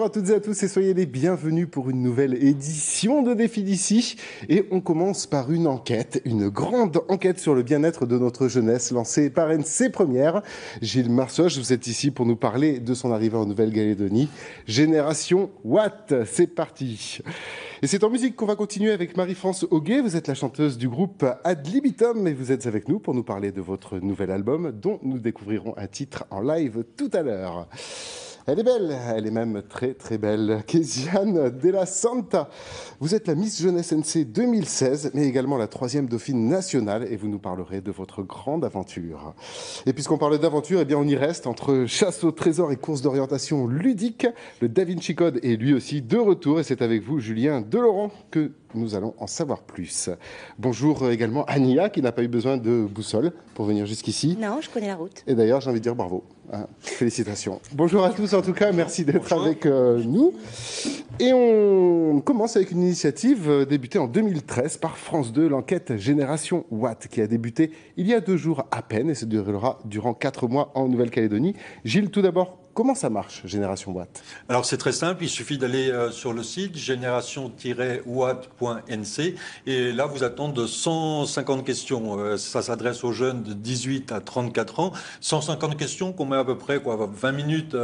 Bonjour à toutes et à tous et soyez les bienvenus pour une nouvelle édition de Défi d'ici. Et on commence par une enquête, une grande enquête sur le bien-être de notre jeunesse lancée par NC Première. Gilles Marsoche, vous êtes ici pour nous parler de son arrivée en Nouvelle-Calédonie. Génération Watt, c'est parti. Et c'est en musique qu'on va continuer avec Marie-France Auguet. Vous êtes la chanteuse du groupe Ad Libitum et vous êtes avec nous pour nous parler de votre nouvel album dont nous découvrirons un titre en live tout à l'heure. Elle est belle, elle est même très très belle. Kéziane Della Santa, vous êtes la Miss Jeunesse NC 2016, mais également la 3e dauphine nationale et vous nous parlerez de votre grande aventure. Et puisqu'on parle d'aventure, eh bien on y reste entre chasse au trésor et course d'orientation ludique. Le Da Vinci Code est lui aussi de retour et c'est avec vous Julien Delaurent que nous allons en savoir plus. Bonjour également Ania qui n'a pas eu besoin de boussole pour venir jusqu'ici. Non, je connais la route. Et d'ailleurs j'ai envie de dire bravo. Félicitations. Bonjour à tous en tout cas, merci d'être avec nous. Et on commence avec une initiative débutée en 2013 par France 2, l'enquête Génération Watt, qui a débuté il y a 2 jours à peine et se déroulera durant 4 mois en Nouvelle-Calédonie. Gilles, tout d'abord, comment ça marche, Génération Watt? Alors c'est très simple, il suffit d'aller sur le site génération-watt.nc et là vous attendez 150 questions. Ça s'adresse aux jeunes de 18 à 34 ans. 150 questions qu'on met à peu près 20 minutes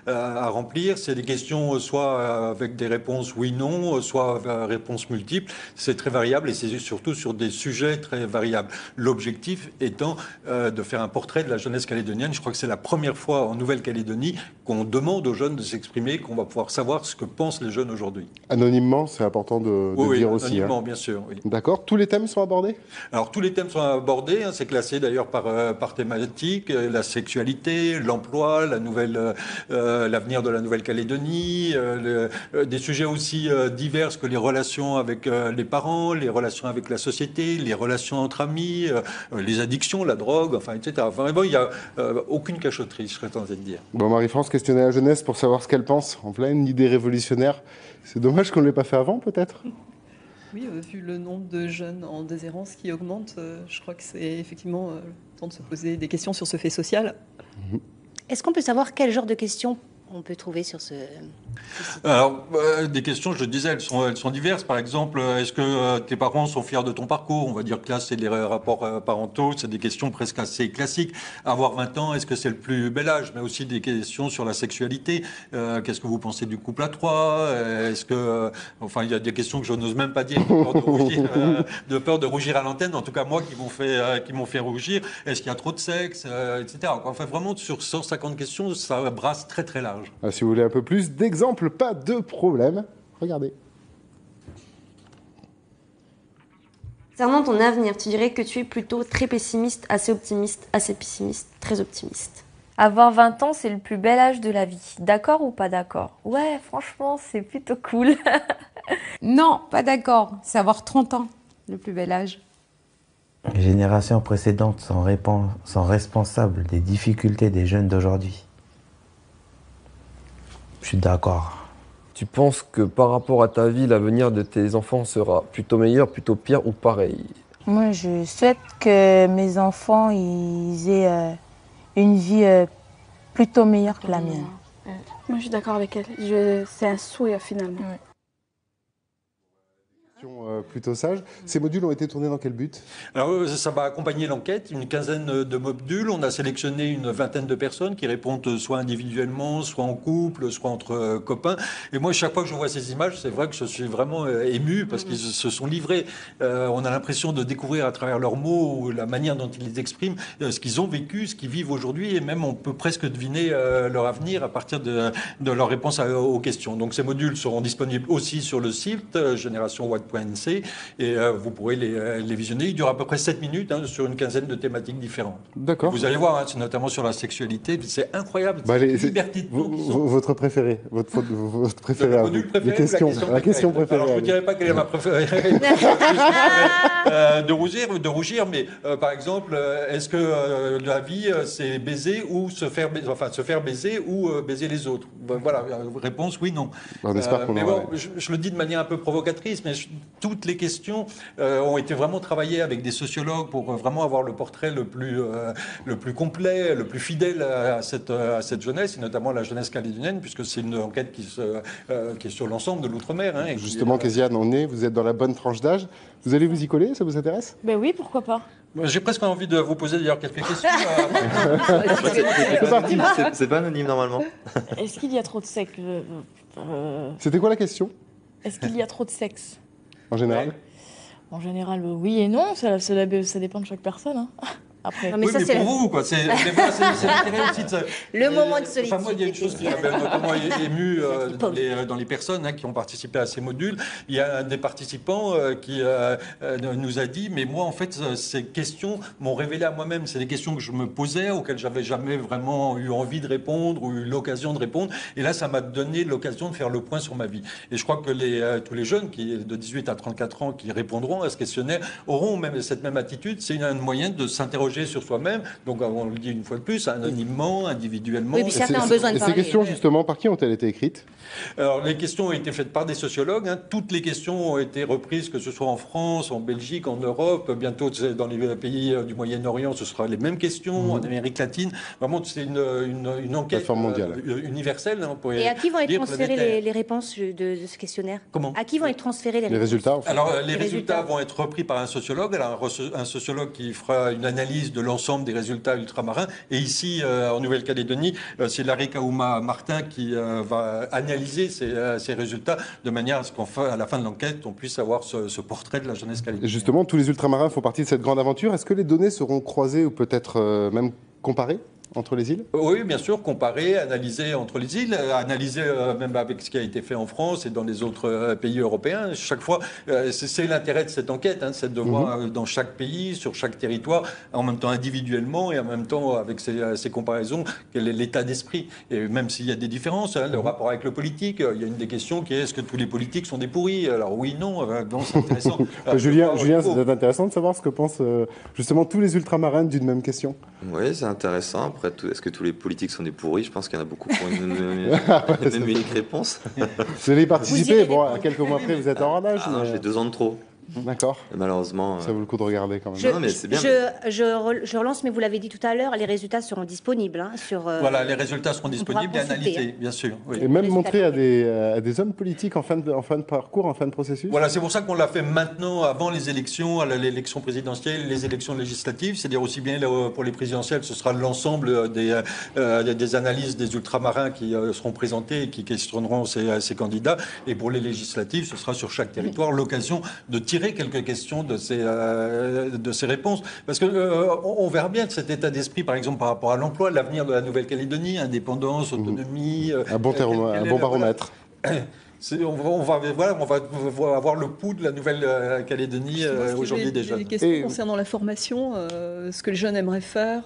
à remplir. C'est des questions soit avec des réponses oui-non, soit réponses multiples. C'est très variable et c'est surtout sur des sujets très variables. L'objectif étant de faire un portrait de la jeunesse calédonienne. Je crois que c'est la première fois en Nouvelle-Calédonie qu'on demande aux jeunes de s'exprimer, qu'on va pouvoir savoir ce que pensent les jeunes aujourd'hui. Anonymement, c'est important de dire aussi. Anonymement, bien sûr. Oui. D'accord. Tous les thèmes sont abordés? Alors, tous les thèmes sont abordés. C'est classé d'ailleurs par thématique. La sexualité, l'emploi, l'avenir de la Nouvelle-Calédonie, des sujets aussi divers que les relations avec les parents, les relations avec la société, les relations entre amis, les addictions, la drogue, enfin, etc. Enfin, bon, il n'y a aucune cachotterie, je serais tenté de dire. Bon, Marie-France, questionner la jeunesse pour savoir ce qu'elle pense en pleine idée révolutionnaire. C'est dommage qu'on ne l'ait pas fait avant, peut-être? Oui, vu le nombre de jeunes en déshérence qui augmente, je crois que c'est effectivement le temps de se poser des questions sur ce fait social. Est-ce qu'on peut savoir quel genre de questions on peut trouver sur ce site? Alors, des questions, je le disais, elles sont diverses. Par exemple, est-ce que tes parents sont fiers de ton parcours? On va dire que là, c'est les rapports parentaux, c'est des questions presque assez classiques. Avoir 20 ans, est-ce que c'est le plus bel âge? Mais aussi des questions sur la sexualité. Qu'est-ce que vous pensez du couple à 3? Est-ce que... enfin, il y a des questions que je n'ose même pas dire, de peur de rougir à l'antenne, en tout cas moi, qui m'ont fait rougir. Est-ce qu'il y a trop de sexe, etc. Enfin, vraiment, sur 150 questions, ça brasse très très large. Si vous voulez un peu plus d'exemples, pas de problème. Regardez. Concernant ton avenir, tu dirais que tu es plutôt très pessimiste, assez optimiste, assez pessimiste, très optimiste. Avoir 20 ans, c'est le plus bel âge de la vie. D'accord ou pas d'accord? Ouais, franchement, c'est plutôt cool. Non, pas d'accord. C'est avoir 30 ans, le plus bel âge. Les générations précédentes sont responsables des difficultés des jeunes d'aujourd'hui. Je suis d'accord. Tu penses que par rapport à ta vie, l'avenir de tes enfants sera plutôt meilleur, plutôt pire ou pareil? Moi, je souhaite que mes enfants ils aient une vie plutôt meilleure que la mienne. Moi, je suis d'accord avec elle. C'est un souhait, finalement. Ouais. Plutôt sage. Ces modules ont été tournés dans quel but? Alors, ça va accompagner l'enquête, une quinzaine de modules. On a sélectionné une vingtaine de personnes qui répondent soit individuellement, soit en couple, soit entre copains. Et moi, chaque fois que je vois ces images, c'est vrai que je suis vraiment ému parce qu'ils se sont livrés. On a l'impression de découvrir à travers leurs mots ou la manière dont ils les expriment ce qu'ils ont vécu, ce qu'ils vivent aujourd'hui. Et même, on peut presque deviner leur avenir à partir de leurs réponses aux questions. Donc, ces modules seront disponibles aussi sur le site génération-watt.nc et vous pourrez les visionner. Il dure à peu près 7 minutes sur une quinzaine de thématiques différentes. D'accord. Vous allez voir, c'est notamment sur la sexualité, c'est incroyable. Liberté de votre préféré, votre préféré, la question préférée. Alors, je ne dirais pas quelle est ma préférée de rougir, mais par exemple, est-ce que la vie, c'est baiser ou se faire baiser ou baiser les autres? Voilà, réponse oui, non. On espère qu'on mais bon, je le dis de manière un peu provocatrice, mais tout toutes les questions ont été vraiment travaillées avec des sociologues pour vraiment avoir le portrait le plus complet, le plus fidèle à cette jeunesse, et notamment la jeunesse calédonienne, puisque c'est une enquête qui est sur l'ensemble de l'outre-mer. Hein, justement, Kéziane, vous êtes dans la bonne tranche d'âge. Vous allez vous y coller, ça vous intéresse? Ben oui, pourquoi pas. J'ai presque envie de vous poser d'ailleurs quelques questions. C'est parti. C'est pas anonyme normalement. Est-ce qu'il y a trop de sexe C'était quoi la question? Est-ce qu'il y a trop de sexe? En général? En général, oui et non, ça dépend de chaque personne. Hein. Après. Non, mais oui, ça, mais c'est pour vous, quoi. C'est l'intérêt aussi de ça. Le moment de solitude. Enfin, moi, il y a une chose qui m'avait notamment ému dans les personnes qui ont participé à ces modules. Il y a un des participants qui nous a dit, mais moi, en fait, ces questions m'ont révélé à moi-même. C'est des questions que je me posais, auxquelles j'avais jamais vraiment eu envie de répondre ou eu l'occasion de répondre. Et là, ça m'a donné l'occasion de faire le point sur ma vie. Et je crois que tous les jeunes de 18 à 34 ans qui répondront à ce questionnaire auront cette même attitude. C'est un moyen de s'interroger sur soi-même, donc on le dit une fois de plus, anonymement, individuellement. Oui, puis certains ont besoin de parler. Ces questions, justement, par qui ont-elles été écrites? Alors, les questions ont été faites par des sociologues. Hein. Toutes les questions ont été reprises, que ce soit en France, en Belgique, en Europe. Bientôt, dans les pays du Moyen-Orient, ce sera les mêmes questions, en Amérique latine. Vraiment, c'est une enquête universelle. Hein, et à qui vont être transférées les réponses de ce questionnaire? Comment? À qui vont être transférés les résultats? Alors, les résultats vont être repris par un sociologue. Alors, un sociologue qui fera une analyse de l'ensemble des résultats ultramarins. Et ici, en Nouvelle-Calédonie, c'est Larry Kaouma-Martin qui va analyser ces résultats de manière à ce qu'à la fin de l'enquête, on puisse avoir ce portrait de la jeunesse calédonienne. Justement, tous les ultramarins font partie de cette grande aventure. Est-ce que les données seront croisées ou peut-être même comparées entre les îles? Oui, bien sûr, comparer, analyser entre les îles, analyser même avec ce qui a été fait en France et dans les autres pays européens. Chaque fois, c'est l'intérêt de cette enquête, hein, c'est de voir dans chaque pays, sur chaque territoire, en même temps individuellement et en même temps avec ces comparaisons, quel est l'état d'esprit. Et même s'il y a des différences, hein, le rapport avec le politique, il y a une des questions qui est est-ce que tous les politiques sont des pourris? Alors oui, non, c'est intéressant. Julien, c'est intéressant de savoir ce que pensent justement tous les ultramarins d'une même question. Oui, c'est intéressant. Après, est-ce que tous les politiques sont des pourris? Je pense qu'il y en a beaucoup pour une même unique réponse. Vous allez y participer. Bon, à quelques mois après, vous êtes en rodage. J'ai 2 ans de trop. D'accord. Malheureusement. Ça vaut le coup de regarder quand même. Non, mais c'est bien. Je relance, mais vous l'avez dit tout à l'heure, les résultats seront disponibles. Hein, voilà, les résultats seront disponibles et analysés, bien sûr. Oui. Et même montrés à des hommes politiques en fin de parcours, en fin de processus. Voilà, c'est pour ça qu'on l'a fait maintenant, avant les élections, à l'élection présidentielle, les élections législatives. C'est-à-dire aussi bien pour les présidentielles, ce sera l'ensemble des analyses des ultramarins qui seront présentées et qui questionneront ces candidats. Et pour les législatives, ce sera sur chaque territoire l'occasion de tirer quelques questions de ces réponses. Parce qu'on verra bien cet état d'esprit, par exemple, par rapport à l'emploi, l'avenir de la Nouvelle-Calédonie, indépendance, autonomie... un bon baromètre. On va avoir le pouls de la Nouvelle-Calédonie aujourd'hui déjà. Des questions concernant la formation, ce que les jeunes aimeraient faire...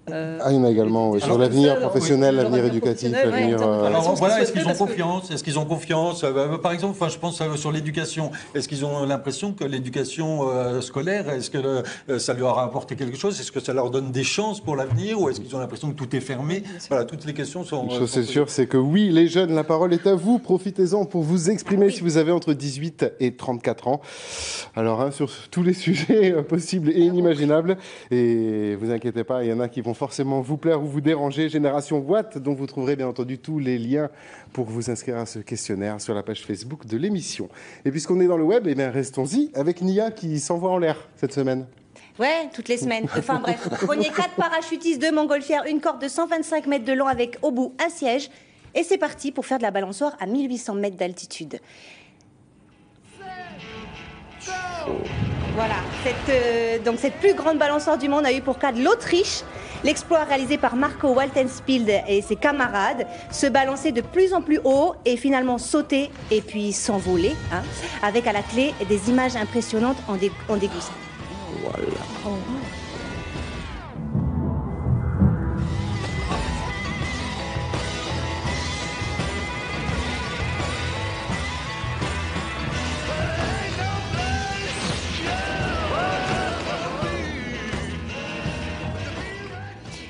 il y en a également, sur l'avenir professionnel, l'avenir éducatif, l'avenir... Alors voilà, est-ce qu'ils ont confiance? Est-ce qu'ils ont confiance? Par exemple, je pense sur l'éducation. Est-ce qu'ils ont l'impression que l'éducation scolaire, est-ce que ça leur a apporté quelque chose? Est-ce que ça leur donne des chances pour l'avenir? Ou est-ce qu'ils ont l'impression que tout est fermé? Voilà, toutes les questions sont... Une chose c'est sûr, c'est que oui, les jeunes, la parole est à vous. Profitez-en pour vous exprimer si vous avez entre 18 et 34 ans. Alors, sur tous les sujets possibles et inimaginables. Et vous inquiétez pas, il y en a qui vont forcément vous plaire ou vous déranger. Génération Watt, dont vous trouverez bien entendu tous les liens pour vous inscrire à ce questionnaire sur la page Facebook de l'émission. Et puisqu'on est dans le web, restons-y avec Nia qui s'envoie en l'air cette semaine. Ouais, toutes les semaines. Enfin bref, prenez 4 parachutistes, 2 montgolfières, une corde de 125 mètres de long avec au bout un siège. Et c'est parti pour faire de la balançoire à 1800 mètres d'altitude. Voilà, cette plus grande balançoire du monde a eu pour cas de l'Autriche. L'exploit réalisé par Marco Waltenspield et ses camarades, se balancer de plus en plus haut et finalement sauter et puis s'envoler, hein, avec à la clé des images impressionnantes en dégoût. Voilà.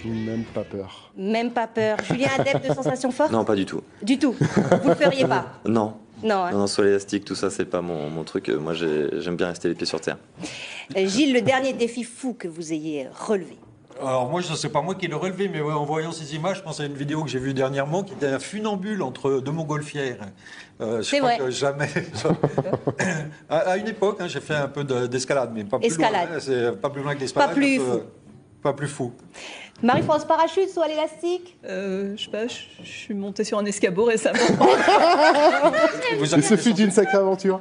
Même pas peur. Même pas peur. Julien, adepte de sensations fortes? Non, pas du tout. Du tout. Vous le feriez pas? Non. Non, hein. Non, sur l'élastique, tout ça, c'est pas mon truc. Moi, j'aime bien rester les pieds sur terre. Gilles, le dernier défi fou que vous ayez relevé. Alors moi, c'est pas moi qui l'ai relevé, mais ouais, en voyant ces images, je pense à une vidéo que j'ai vue dernièrement qui était un funambule entre deux montgolfières. C'est vrai. Que jamais... à une époque, hein, j'ai fait un peu d'escalade, mais pas plus loin. C'est pas plus loin que l'escalade. Pas plus fou. Pas plus fou. Marie-France, parachute, saut à l'élastique? Je sais pas, je suis montée sur un escabeau récemment. Et ce fut une sacrée aventure.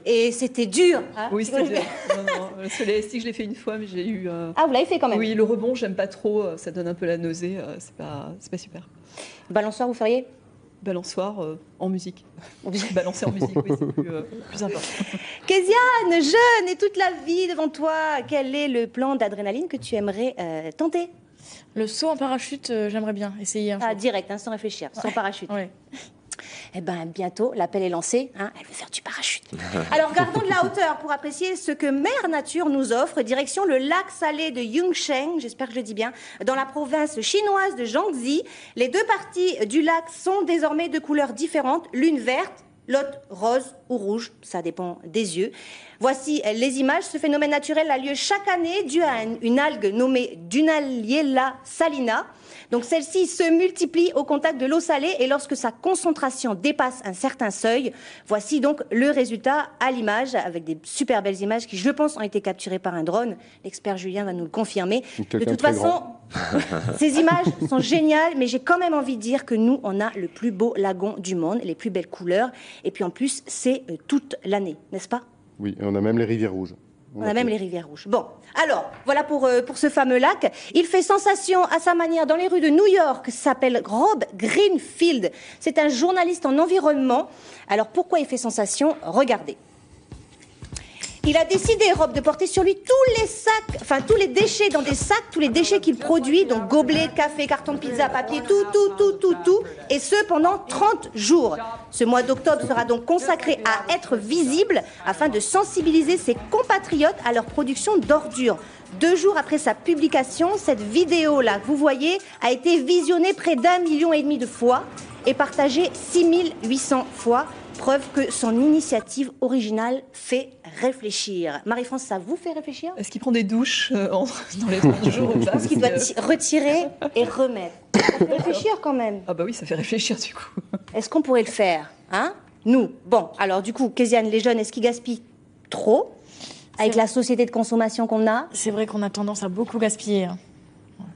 Et c'était dur. Hein, oui, c'était dur. Non, sur l'élastique, je l'ai fait une fois, mais j'ai eu... Ah, vous l'avez fait quand même? Oui, le rebond, j'aime pas trop, ça donne un peu la nausée, c'est pas super. Balançoire, vous feriez? Balançoire en musique. Balancer en musique, oui, c'est plus important. Kéziane, jeune et toute la vie devant toi, quel est le plan d'adrénaline que tu aimerais tenter? Le saut en parachute, j'aimerais bien essayer un jour. Direct, hein, sans réfléchir, sans parachute. Ouais. Eh bien, bientôt, l'appel est lancé. Hein, elle veut faire du parachute. Alors, gardons de la hauteur pour apprécier ce que Mère Nature nous offre. Direction le lac salé de Yunsheng, j'espère que je le dis bien, dans la province chinoise de Jiangxi. Les deux parties du lac sont désormais de couleurs différentes, l'une verte, l'autre rose ou rouge, ça dépend des yeux. Voici les images. Ce phénomène naturel a lieu chaque année dû à une algue nommée Dunaliella salina. Donc celle-ci se multiplie au contact de l'eau salée et lorsque sa concentration dépasse un certain seuil, voici donc le résultat à l'image avec des super belles images qui, je pense, ont été capturées par un drone. L'expert Julien va nous le confirmer. De toute façon, ces images sont géniales, mais j'ai quand même envie de dire que nous, on a le plus beau lagon du monde, les plus belles couleurs, et puis en plus, c'est toute l'année, n'est-ce pas? Oui, et on a même les rivières rouges. On a même les rivières rouges. Bon, alors, voilà pour ce fameux lac. Il fait sensation à sa manière dans les rues de New York, s'appelle Rob Greenfield. C'est un journaliste en environnement. Alors, pourquoi il fait sensation? Regardez. Il a décidé, Rob, de porter sur lui tous les sacs, enfin tous les déchets dans des sacs, tous les déchets qu'il produit, donc gobelets, café, carton de pizza, papier, tout, et ce pendant 30 jours. Ce mois d'octobre sera donc consacré à être visible afin de sensibiliser ses compatriotes à leur production d'ordures. 2 jours après sa publication, cette vidéo-là que vous voyez a été visionnée près d'1,5 million de fois et partagée 6800 fois. Preuve que son initiative originale fait réfléchir. Marie-France, ça vous fait réfléchir? Est-ce qu'il prend des douches dans les 30 jours ou pas? Est-ce qu'il doit retirer et remettre? Ça fait réfléchir quand même. Ah bah oui, ça fait réfléchir du coup. Est-ce qu'on pourrait le faire, hein? Nous. Bon, alors du coup, Kéziane, les jeunes, est-ce qu'ils gaspillent trop avec la société de consommation qu'on a? C'est vrai qu'on a tendance à beaucoup gaspiller. Hein.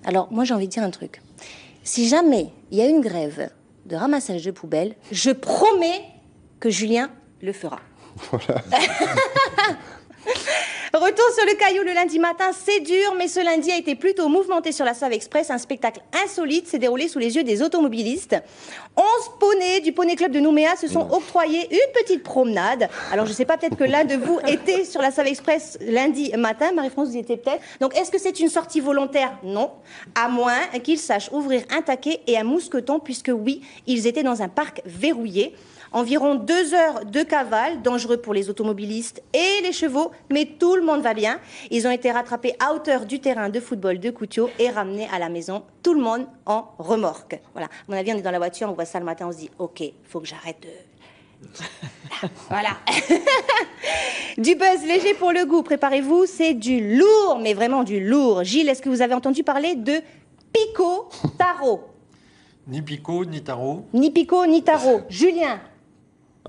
Alors, moi, j'ai envie de dire un truc. Si jamais il y a une grève de ramassage de poubelles, je promets que Julien le fera. Voilà. Retour sur le Caillou le lundi matin, c'est dur, mais ce lundi a été plutôt mouvementé sur la Save Express. Un spectacle insolite s'est déroulé sous les yeux des automobilistes. 11 poneys du Poney Club de Nouméa se sont octroyés une petite promenade. Alors je ne sais pas, peut-être que l'un de vous était sur la Save Express lundi matin. Marie-France, vous y étiez peut-être. Donc est-ce que c'est une sortie volontaire? Non. À moins qu'ils sachent ouvrir un taquet et un mousqueton, puisque oui, ils étaient dans un parc verrouillé. Environ 2 heures de cavale, dangereux pour les automobilistes et les chevaux, mais tout le monde va bien. Ils ont été rattrapés à hauteur du terrain de football de Coutiot et ramenés à la maison, tout le monde en remorque. Voilà. À mon avis, on est dans la voiture, on voit ça le matin, on se dit « Ok, faut que j'arrête de... » Voilà. Du buzz léger pour le goût, préparez-vous, c'est du lourd, mais vraiment du lourd. Gilles, est-ce que vous avez entendu parler de Pico Taro? Ni Pico, ni Taro. Ni Pico, ni Taro. Julien,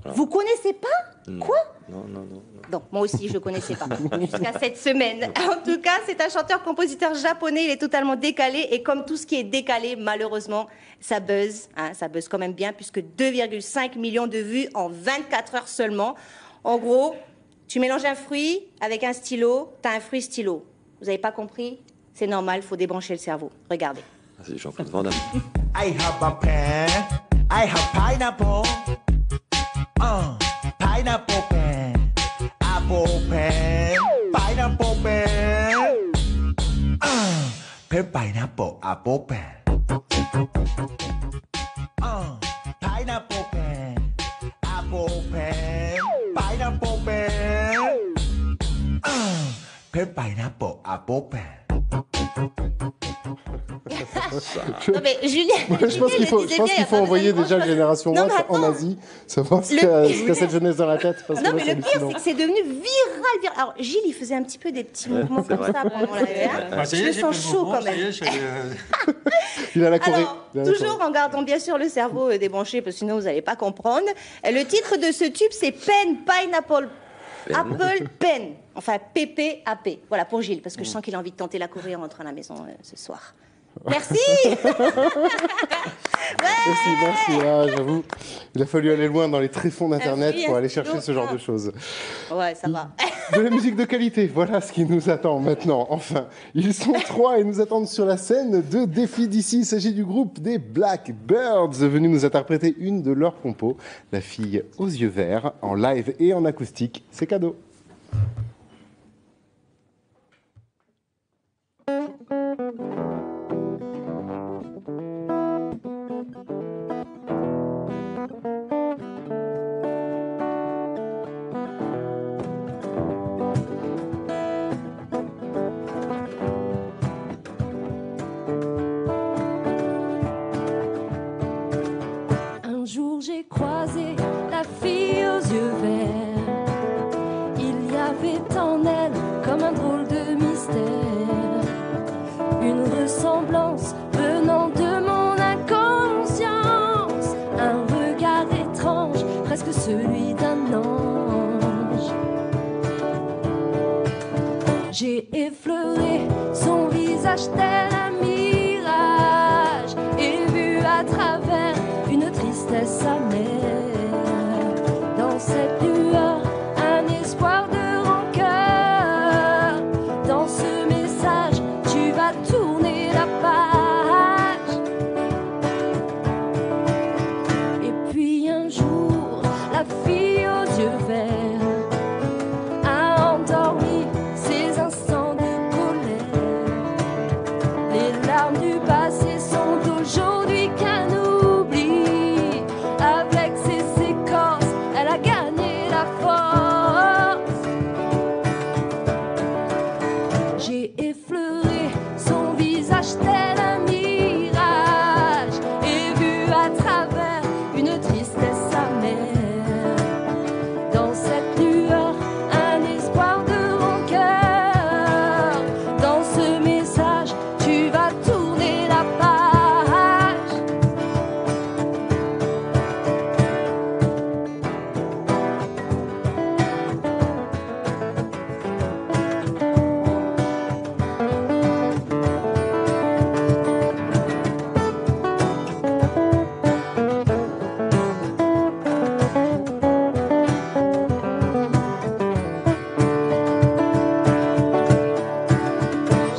vous connaissez pas? Quoi? Non. Donc, moi aussi, je ne connaissais pas, jusqu'à cette semaine. En tout cas, c'est un chanteur-compositeur japonais, il est totalement décalé, et comme tout ce qui est décalé, malheureusement, ça buzz, hein, ça buzz quand même bien, puisque 2,5 millions de vues en 24 heures seulement. En gros, tu mélanges un fruit avec un stylo, tu as un fruit stylo. Vous n'avez pas compris? C'est normal, il faut débrancher le cerveau. Regardez. C'est Jean-Claude Van Damme. I have a pear, I have pineapple, pineapple pear, apple pear, pineapple pear, pear pineapple apple pear, pineapple pear, apple pear, pineapple pear, pear pineapple apple pear. Non mais Julien, Je pense qu'il faut envoyer déjà Génération Non, Watt mais en attends. Asie, savoir ce qu'a cette jeunesse dans la tête. Parce que Non là, mais c'est le pire hallucinant. c'est que c'est devenu viral. Alors Gilles il faisait un petit peu des petits mouvements c'est comme vrai. ça pendant la VR. Ah, ça y Je est, me j'ai sens fait le chaud mouvement, quand ça y même. est, Il a la Corée. Alors, Il a la toujours en gardant bien sûr le cerveau débranché, parce que sinon vous n'allez pas comprendre. Le titre de ce tube, c'est Pen Pineapple. Apple Pen. Enfin, PPAP. Voilà, pour Gilles, parce que je sens qu'il a envie de tenter la Corée en rentrant à la maison ce soir. Merci. Merci. Ah, j'avoue, il a fallu aller loin dans les tréfonds d'Internet oui, pour aller chercher ce genre de choses. Ouais, ça va. De la musique de qualité, voilà ce qui nous attend maintenant. Enfin, ils sont 3 et nous attendent sur la scène de Défi d'ici. Il s'agit du groupe des Blackbirds, venus nous interpréter une de leurs compos, La fille aux yeux verts, en live et en acoustique. C'est cadeau. Un jour j'ai croisé la fille aux yeux verts. Il y avait en elle comme un drôle de mystère. Une ressemblance venant de mon inconscience. Un regard étrange, presque celui d'un ange. J'ai effleuré son visage tel un mirage et vu à travers une tristesse amère. Dans cette lueur, un espoir de rancœur. Dans ce message, tu vas tourner la page. Et puis un jour, la fille aux yeux verts a endormi ses instants de colère. Les larmes du passé sont aujourd'hui qu'un oubli. Avec ses séquences, elle a gagné la force. J'ai effleuré son visage tel un mirage et vu à travers une tristesse amère. Dans cette lueur, un espoir de rancœur. Dans ce message, tu vas tourner la page.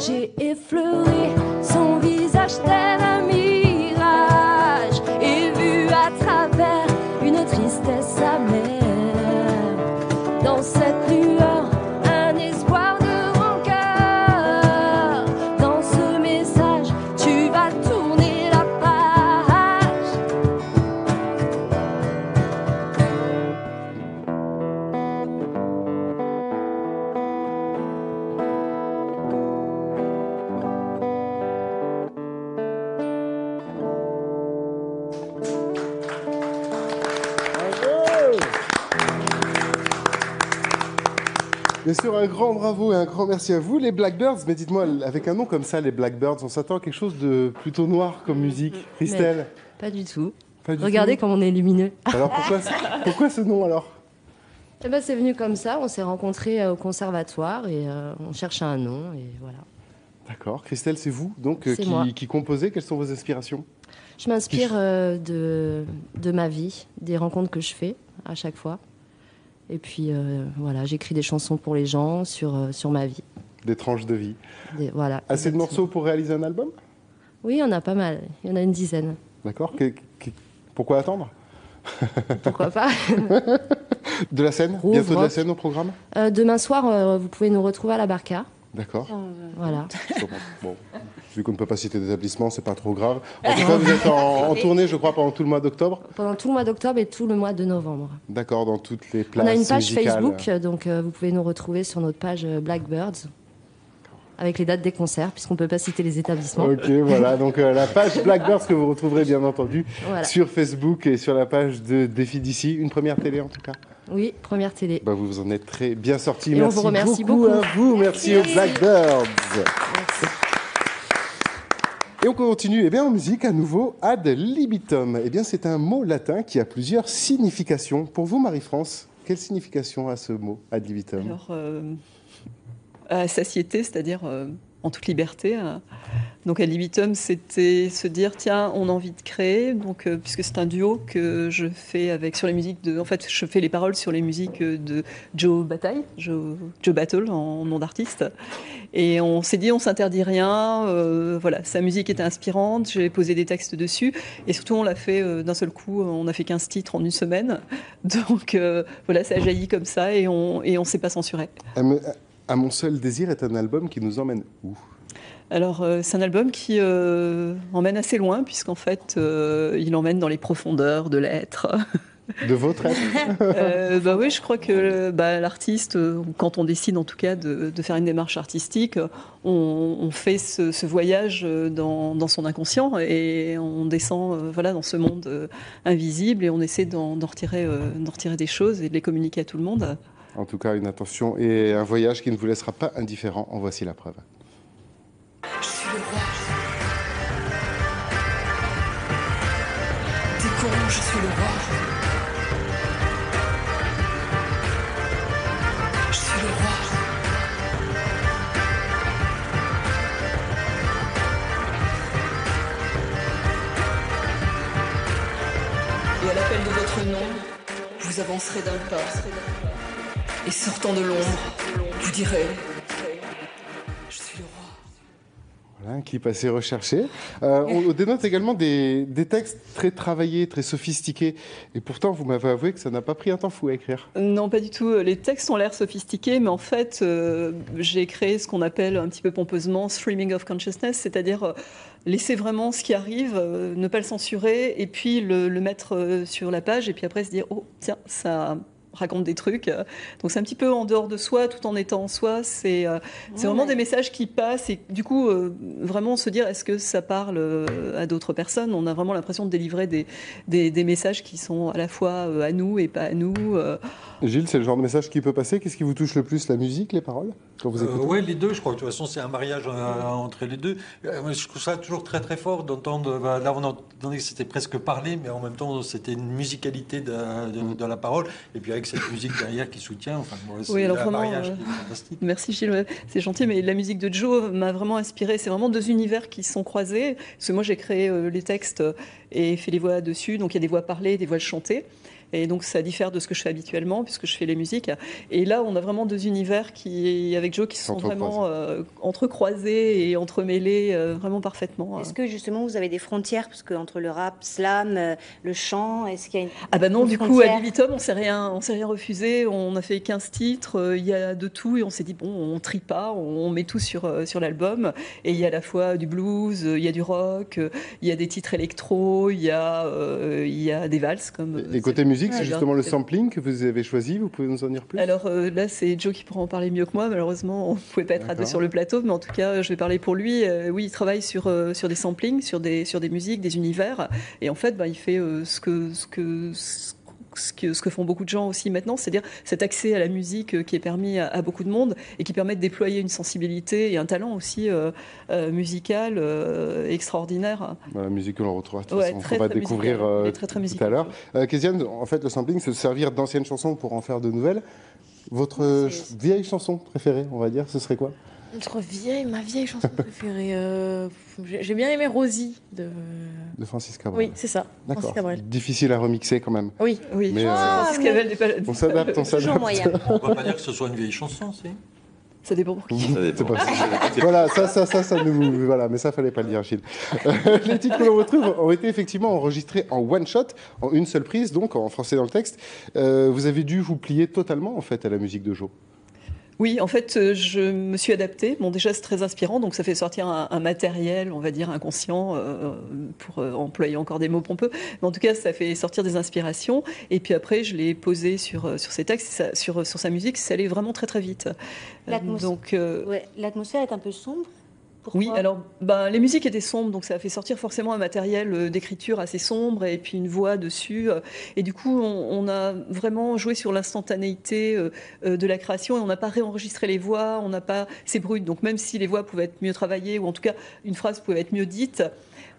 J'ai effleuré son visage tel un mirage et vu à travers une tristesse amère. Dans cette lueur, un espoir de rancœur. Dans ce message, tu vas tourner la page. Bien sûr, un grand bravo et un grand merci à vous, les Blackbirds. Mais dites-moi, avec un nom comme ça, les Blackbirds, on s'attend à quelque chose de plutôt noir comme musique. Christelle? Pas du tout. Pas du Regardez tout. comme on est lumineux. Alors pourquoi ce nom alors? Eh ben, c'est venu comme ça. On s'est rencontrés au conservatoire et on cherchait un nom et voilà. D'accord. Christelle, c'est vous donc C'est moi. qui composez. Quelles sont vos inspirations? Je m'inspire de ma vie, des rencontres que je fais à chaque fois. Et puis voilà, j'écris des chansons pour les gens sur ma vie. Des tranches de vie. Voilà. Assez de morceaux pour réaliser un album? Oui, il y en a pas mal. Il y en a une dizaine. D'accord. Pourquoi attendre? Pourquoi pas? De la scène? Groove Bientôt de la rock. scène au programme? Demain soir, vous pouvez nous retrouver à la Barca. D'accord. Voilà. Bon, vu qu'on ne peut pas citer d'établissement, c'est pas trop grave. En tout cas, vous êtes en tournée, je crois, pendant tout le mois d'octobre. Pendant tout le mois d'octobre et tout le mois de novembre. D'accord, dans toutes les places On a une page musicales. Facebook, donc vous pouvez nous retrouver sur notre page Blackbirds. avec les dates des concerts, puisqu'on ne peut pas citer les établissements. Ok, voilà, donc la page Blackbirds que vous retrouverez bien entendu sur Facebook et sur la page de Défi d'ici. Une première télé en tout cas. Oui, première télé. Bah, vous en êtes très bien sortis. Et merci on vous remercie beaucoup à vous. Merci aux Blackbirds. Et on continue en musique à nouveau ad libitum. C'est un mot latin qui a plusieurs significations. Pour vous, Marie-France, quelle signification a ce mot ad libitum? Alors, à satiété, c'est-à-dire en toute liberté. Donc ad libitum, c'était se dire tiens, on a envie de créer. Donc puisque c'est un duo que je fais sur les musiques je fais les paroles sur les musiques de Joe Battle en nom d'artiste. Et on s'est dit on s'interdit rien. Sa musique était inspirante. J'ai posé des textes dessus et surtout on l'a fait d'un seul coup. On a fait 15 titres en une semaine. Donc ça a jailli comme ça et on s'est pas censuré. À mon seul désir est un album qui nous emmène où? Alors, c'est un album qui emmène assez loin, puisqu'en fait, il emmène dans les profondeurs de l'être. De votre être Oui, je crois que l'artiste, quand on décide en tout cas de faire une démarche artistique, on fait ce voyage dans son inconscient et on descend dans ce monde invisible et on essaie d'en retirer des choses et de les communiquer à tout le monde. En tout cas, une attention et un voyage qui ne vous laissera pas indifférent. En voici la preuve. Je suis le roi. T'es con, je suis le roi. Je suis le roi. Et à l'appel de votre nom, vous avancerez d'un pas. Et sortant de l'ombre, vous direz je suis le roi. Voilà, un clip assez recherché. On dénote également des textes très travaillés, très sophistiqués. Et pourtant, vous m'avez avoué que ça n'a pas pris un temps fou à écrire. Non, pas du tout. Les textes ont l'air sophistiqués, mais en fait, j'ai créé ce qu'on appelle un petit peu pompeusement streaming of consciousness, c'est-à-dire laisser vraiment ce qui arrive, ne pas le censurer, et puis le mettre sur la page, et puis après se dire oh tiens, ça raconte des trucs. Donc c'est un petit peu en dehors de soi, tout en étant en soi. C'est vraiment des messages qui passent et du coup, vraiment se dire est-ce que ça parle à d'autres personnes? On a vraiment l'impression de délivrer des messages qui sont à la fois à nous et pas à nous. Gilles, c'est le genre de message qui peut passer. Qu'est-ce qui vous touche le plus, la musique, les paroles, quand vous écoutez? Oui, les deux, je crois. De toute façon, c'est un mariage entre les deux. Je trouve ça toujours très très fort d'entendre. Là, on entendait que c'était presque parlé, mais en même temps, c'était une musicalité de la parole. Et puis avec cette musique derrière qui soutient. Enfin, c'est un mariage qui est fantastique. Merci Gilles, c'est gentil. Mais la musique de Joe m'a vraiment inspirée. C'est vraiment deux univers qui se sont croisés. Parce que moi, j'ai créé les textes et fait les voix dessus. Donc il y a des voix parlées, des voix chantées. Et donc ça diffère de ce que je fais habituellement puisque je fais les musiques. Et là, on a vraiment deux univers avec Joe qui sont vraiment entrecroisés et entremêlés vraiment parfaitement. Est-ce que justement vous avez des frontières parce que entre le rap, slam, le chant, est-ce qu'il y a non, du coup à Libitum, on s'est rien refusé. On a fait 15 titres, il y a de tout et on s'est dit bon, on trie pas, on met tout sur l'album. Et il y a à la fois du blues, il y a du rock, il y a des titres électro, il y a des valses comme. Et côté musique, c'est justement le sampling que vous avez choisi. Vous pouvez nous en dire plus? Alors là, c'est Joe qui pourra en parler mieux que moi. Malheureusement, on ne pouvait pas être à deux sur le plateau, mais en tout cas, je vais parler pour lui. Oui, il travaille sur des samplings, sur des musiques, des univers. Et en fait, il fait ce que font beaucoup de gens aussi maintenant, c'est-à-dire cet accès à la musique qui est permis à beaucoup de monde et qui permet de déployer une sensibilité et un talent aussi musical extraordinaire. La musique que l'on retrouve, de toute façon, on va découvrir tout à l'heure. Kéziane, en fait, le sampling, c'est se servir d'anciennes chansons pour en faire de nouvelles. Votre vieille chanson préférée, on va dire, ce serait quoi? Ma vieille chanson préférée. J'ai bien aimé Rosie de Francis Cabrel. Oui, c'est ça. D'accord. Difficile à remixer quand même. Oui. Mais Francis Cabrel n'est pas. On s'adapte. Moyen. On ne peut pas dire que ce soit une vieille chanson, c'est. Ça dépend pour qui. Voilà, ça nous. Voilà, mais ça, fallait pas le dire, Gilles. Les titres que l'on retrouve ont été effectivement enregistrés en one shot, en une seule prise, donc en français dans le texte. Vous avez dû vous plier totalement, en fait, à la musique de Joe. Oui, en fait, je me suis adaptée. Bon, déjà, c'est très inspirant, donc ça fait sortir un matériel, on va dire, inconscient, pour employer encore des mots pompeux. Mais en tout cas, ça fait sortir des inspirations. Et puis après, je l'ai posé sur ses textes, sur sa musique, ça allait vraiment très, très vite. L'atmosphère est un peu sombre. Pourquoi? Oui, alors les musiques étaient sombres, donc ça a fait sortir forcément un matériel d'écriture assez sombre et puis une voix dessus. Et du coup, on a vraiment joué sur l'instantanéité de la création et on n'a pas réenregistré les voix, on n'a pas ces brutes. Donc même si les voix pouvaient être mieux travaillées ou en tout cas une phrase pouvait être mieux dite,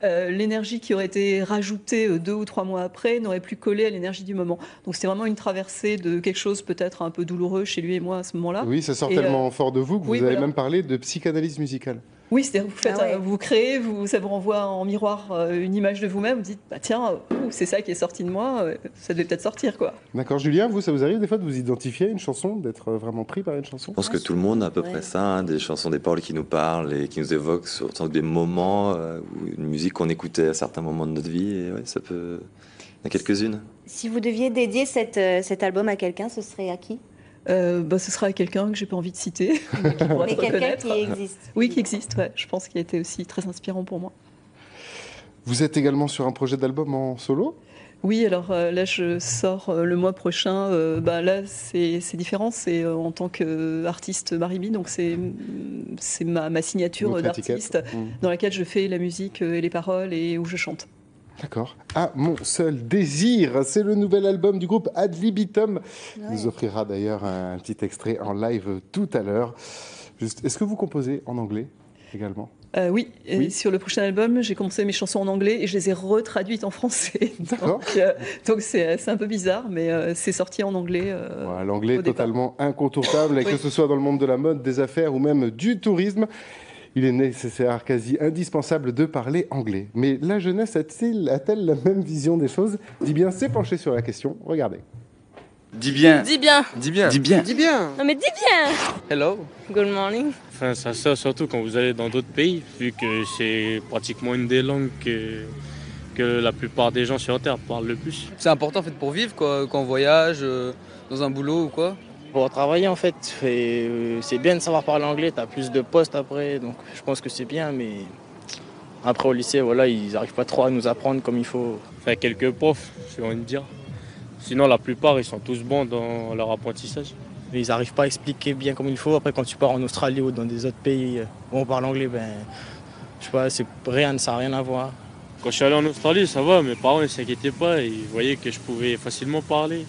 l'énergie qui aurait été rajoutée 2 ou 3 mois après n'aurait plus collé à l'énergie du moment. Donc c'était vraiment une traversée de quelque chose peut-être un peu douloureux chez lui et moi à ce moment-là. Oui, ça sort tellement fort de vous que vous avez même parlé de psychanalyse musicale. Oui, c'est-à-dire que vous créez, ça vous renvoie en miroir une image de vous-même, vous dites, tiens, c'est ça qui est sorti de moi, ça devait peut-être sortir, quoi. D'accord, Julien, ça vous arrive des fois de vous identifier à une chanson, d'être vraiment pris par une chanson? Je pense que tout le monde a à peu près ça, hein, des chansons, des paroles qui nous parlent et qui nous évoquent sur des moments, ou une musique qu'on écoutait à certains moments de notre vie, et ça peut... Il y en a quelques-unes. Si vous deviez dédier cet album à quelqu'un, ce serait à qui? Ce sera quelqu'un que j'ai pas envie de citer, mais qui pourra mais se quelqu'un reconnaître. qui existe. Oui, qui existe, ouais. Je pense qu'il a été aussi très inspirant pour moi. Vous êtes également sur un projet d'album en solo? Oui, alors là, je sors le mois prochain. Là, c'est différent. C'est en tant qu'artiste Mariby, donc c'est ma signature d'artiste dans laquelle je fais la musique et les paroles et où je chante. D'accord. Ah, mon seul désir, c'est le nouvel album du groupe Ad Libitum. Il nous offrira d'ailleurs un petit extrait en live tout à l'heure. Est-ce que vous composez en anglais également? Oui. Sur le prochain album, j'ai commencé mes chansons en anglais et je les ai retraduites en français. Donc c'est un peu bizarre, mais c'est sorti en anglais. L'anglais est totalement incontournable, et que ce soit dans le monde de la mode, des affaires ou même du tourisme. Il est nécessaire, quasi indispensable de parler anglais. Mais la jeunesse a-t-elle la même vision des choses? Dis bien, s'est penché sur la question. Regardez. Dis bien. Dis bien. Dis bien. Dis bien. Dis bien. Non mais dis bien. Hello. Good morning. Enfin, ça sert surtout quand vous allez dans d'autres pays, vu que c'est pratiquement une des langues que la plupart des gens sur Terre parlent le plus. C'est important en fait pour vivre, quoi, quand on voyage, dans un boulot ou quoi. Pour travailler en fait, c'est bien de savoir parler anglais, tu as plus de postes après, donc je pense que c'est bien, mais après au lycée, ils n'arrivent pas trop à nous apprendre comme il faut. Enfin, quelques profs, j'ai envie de dire. Sinon, la plupart, ils sont tous bons dans leur apprentissage. Mais ils n'arrivent pas à expliquer bien comme il faut. Après, quand tu pars en Australie ou dans des autres pays où on parle anglais, je sais pas, ça n'a rien à voir. Quand je suis allé en Australie, ça va, mes parents ne s'inquiétaient pas, ils voyaient que je pouvais facilement parler.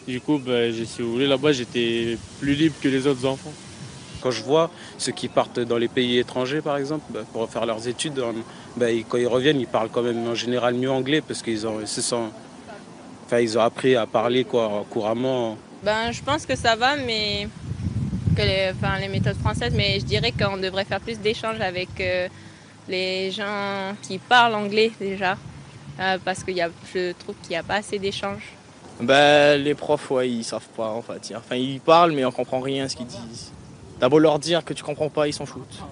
Du coup, si vous voulez, là-bas, j'étais plus libre que les autres enfants. Quand je vois ceux qui partent dans les pays étrangers, par exemple, pour faire leurs études, quand ils reviennent, ils parlent quand même en général mieux anglais parce qu'ils ont appris à parler couramment. Je pense que ça va, mais que les méthodes françaises, mais je dirais qu'on devrait faire plus d'échanges avec les gens qui parlent anglais déjà, parce que je trouve qu'il n'y a pas assez d'échanges. Les profs, ils savent pas en fait. Enfin, ils parlent, mais on comprend rien à ce qu'ils disent. T'as beau leur dire que tu comprends pas, ils s'en foutent.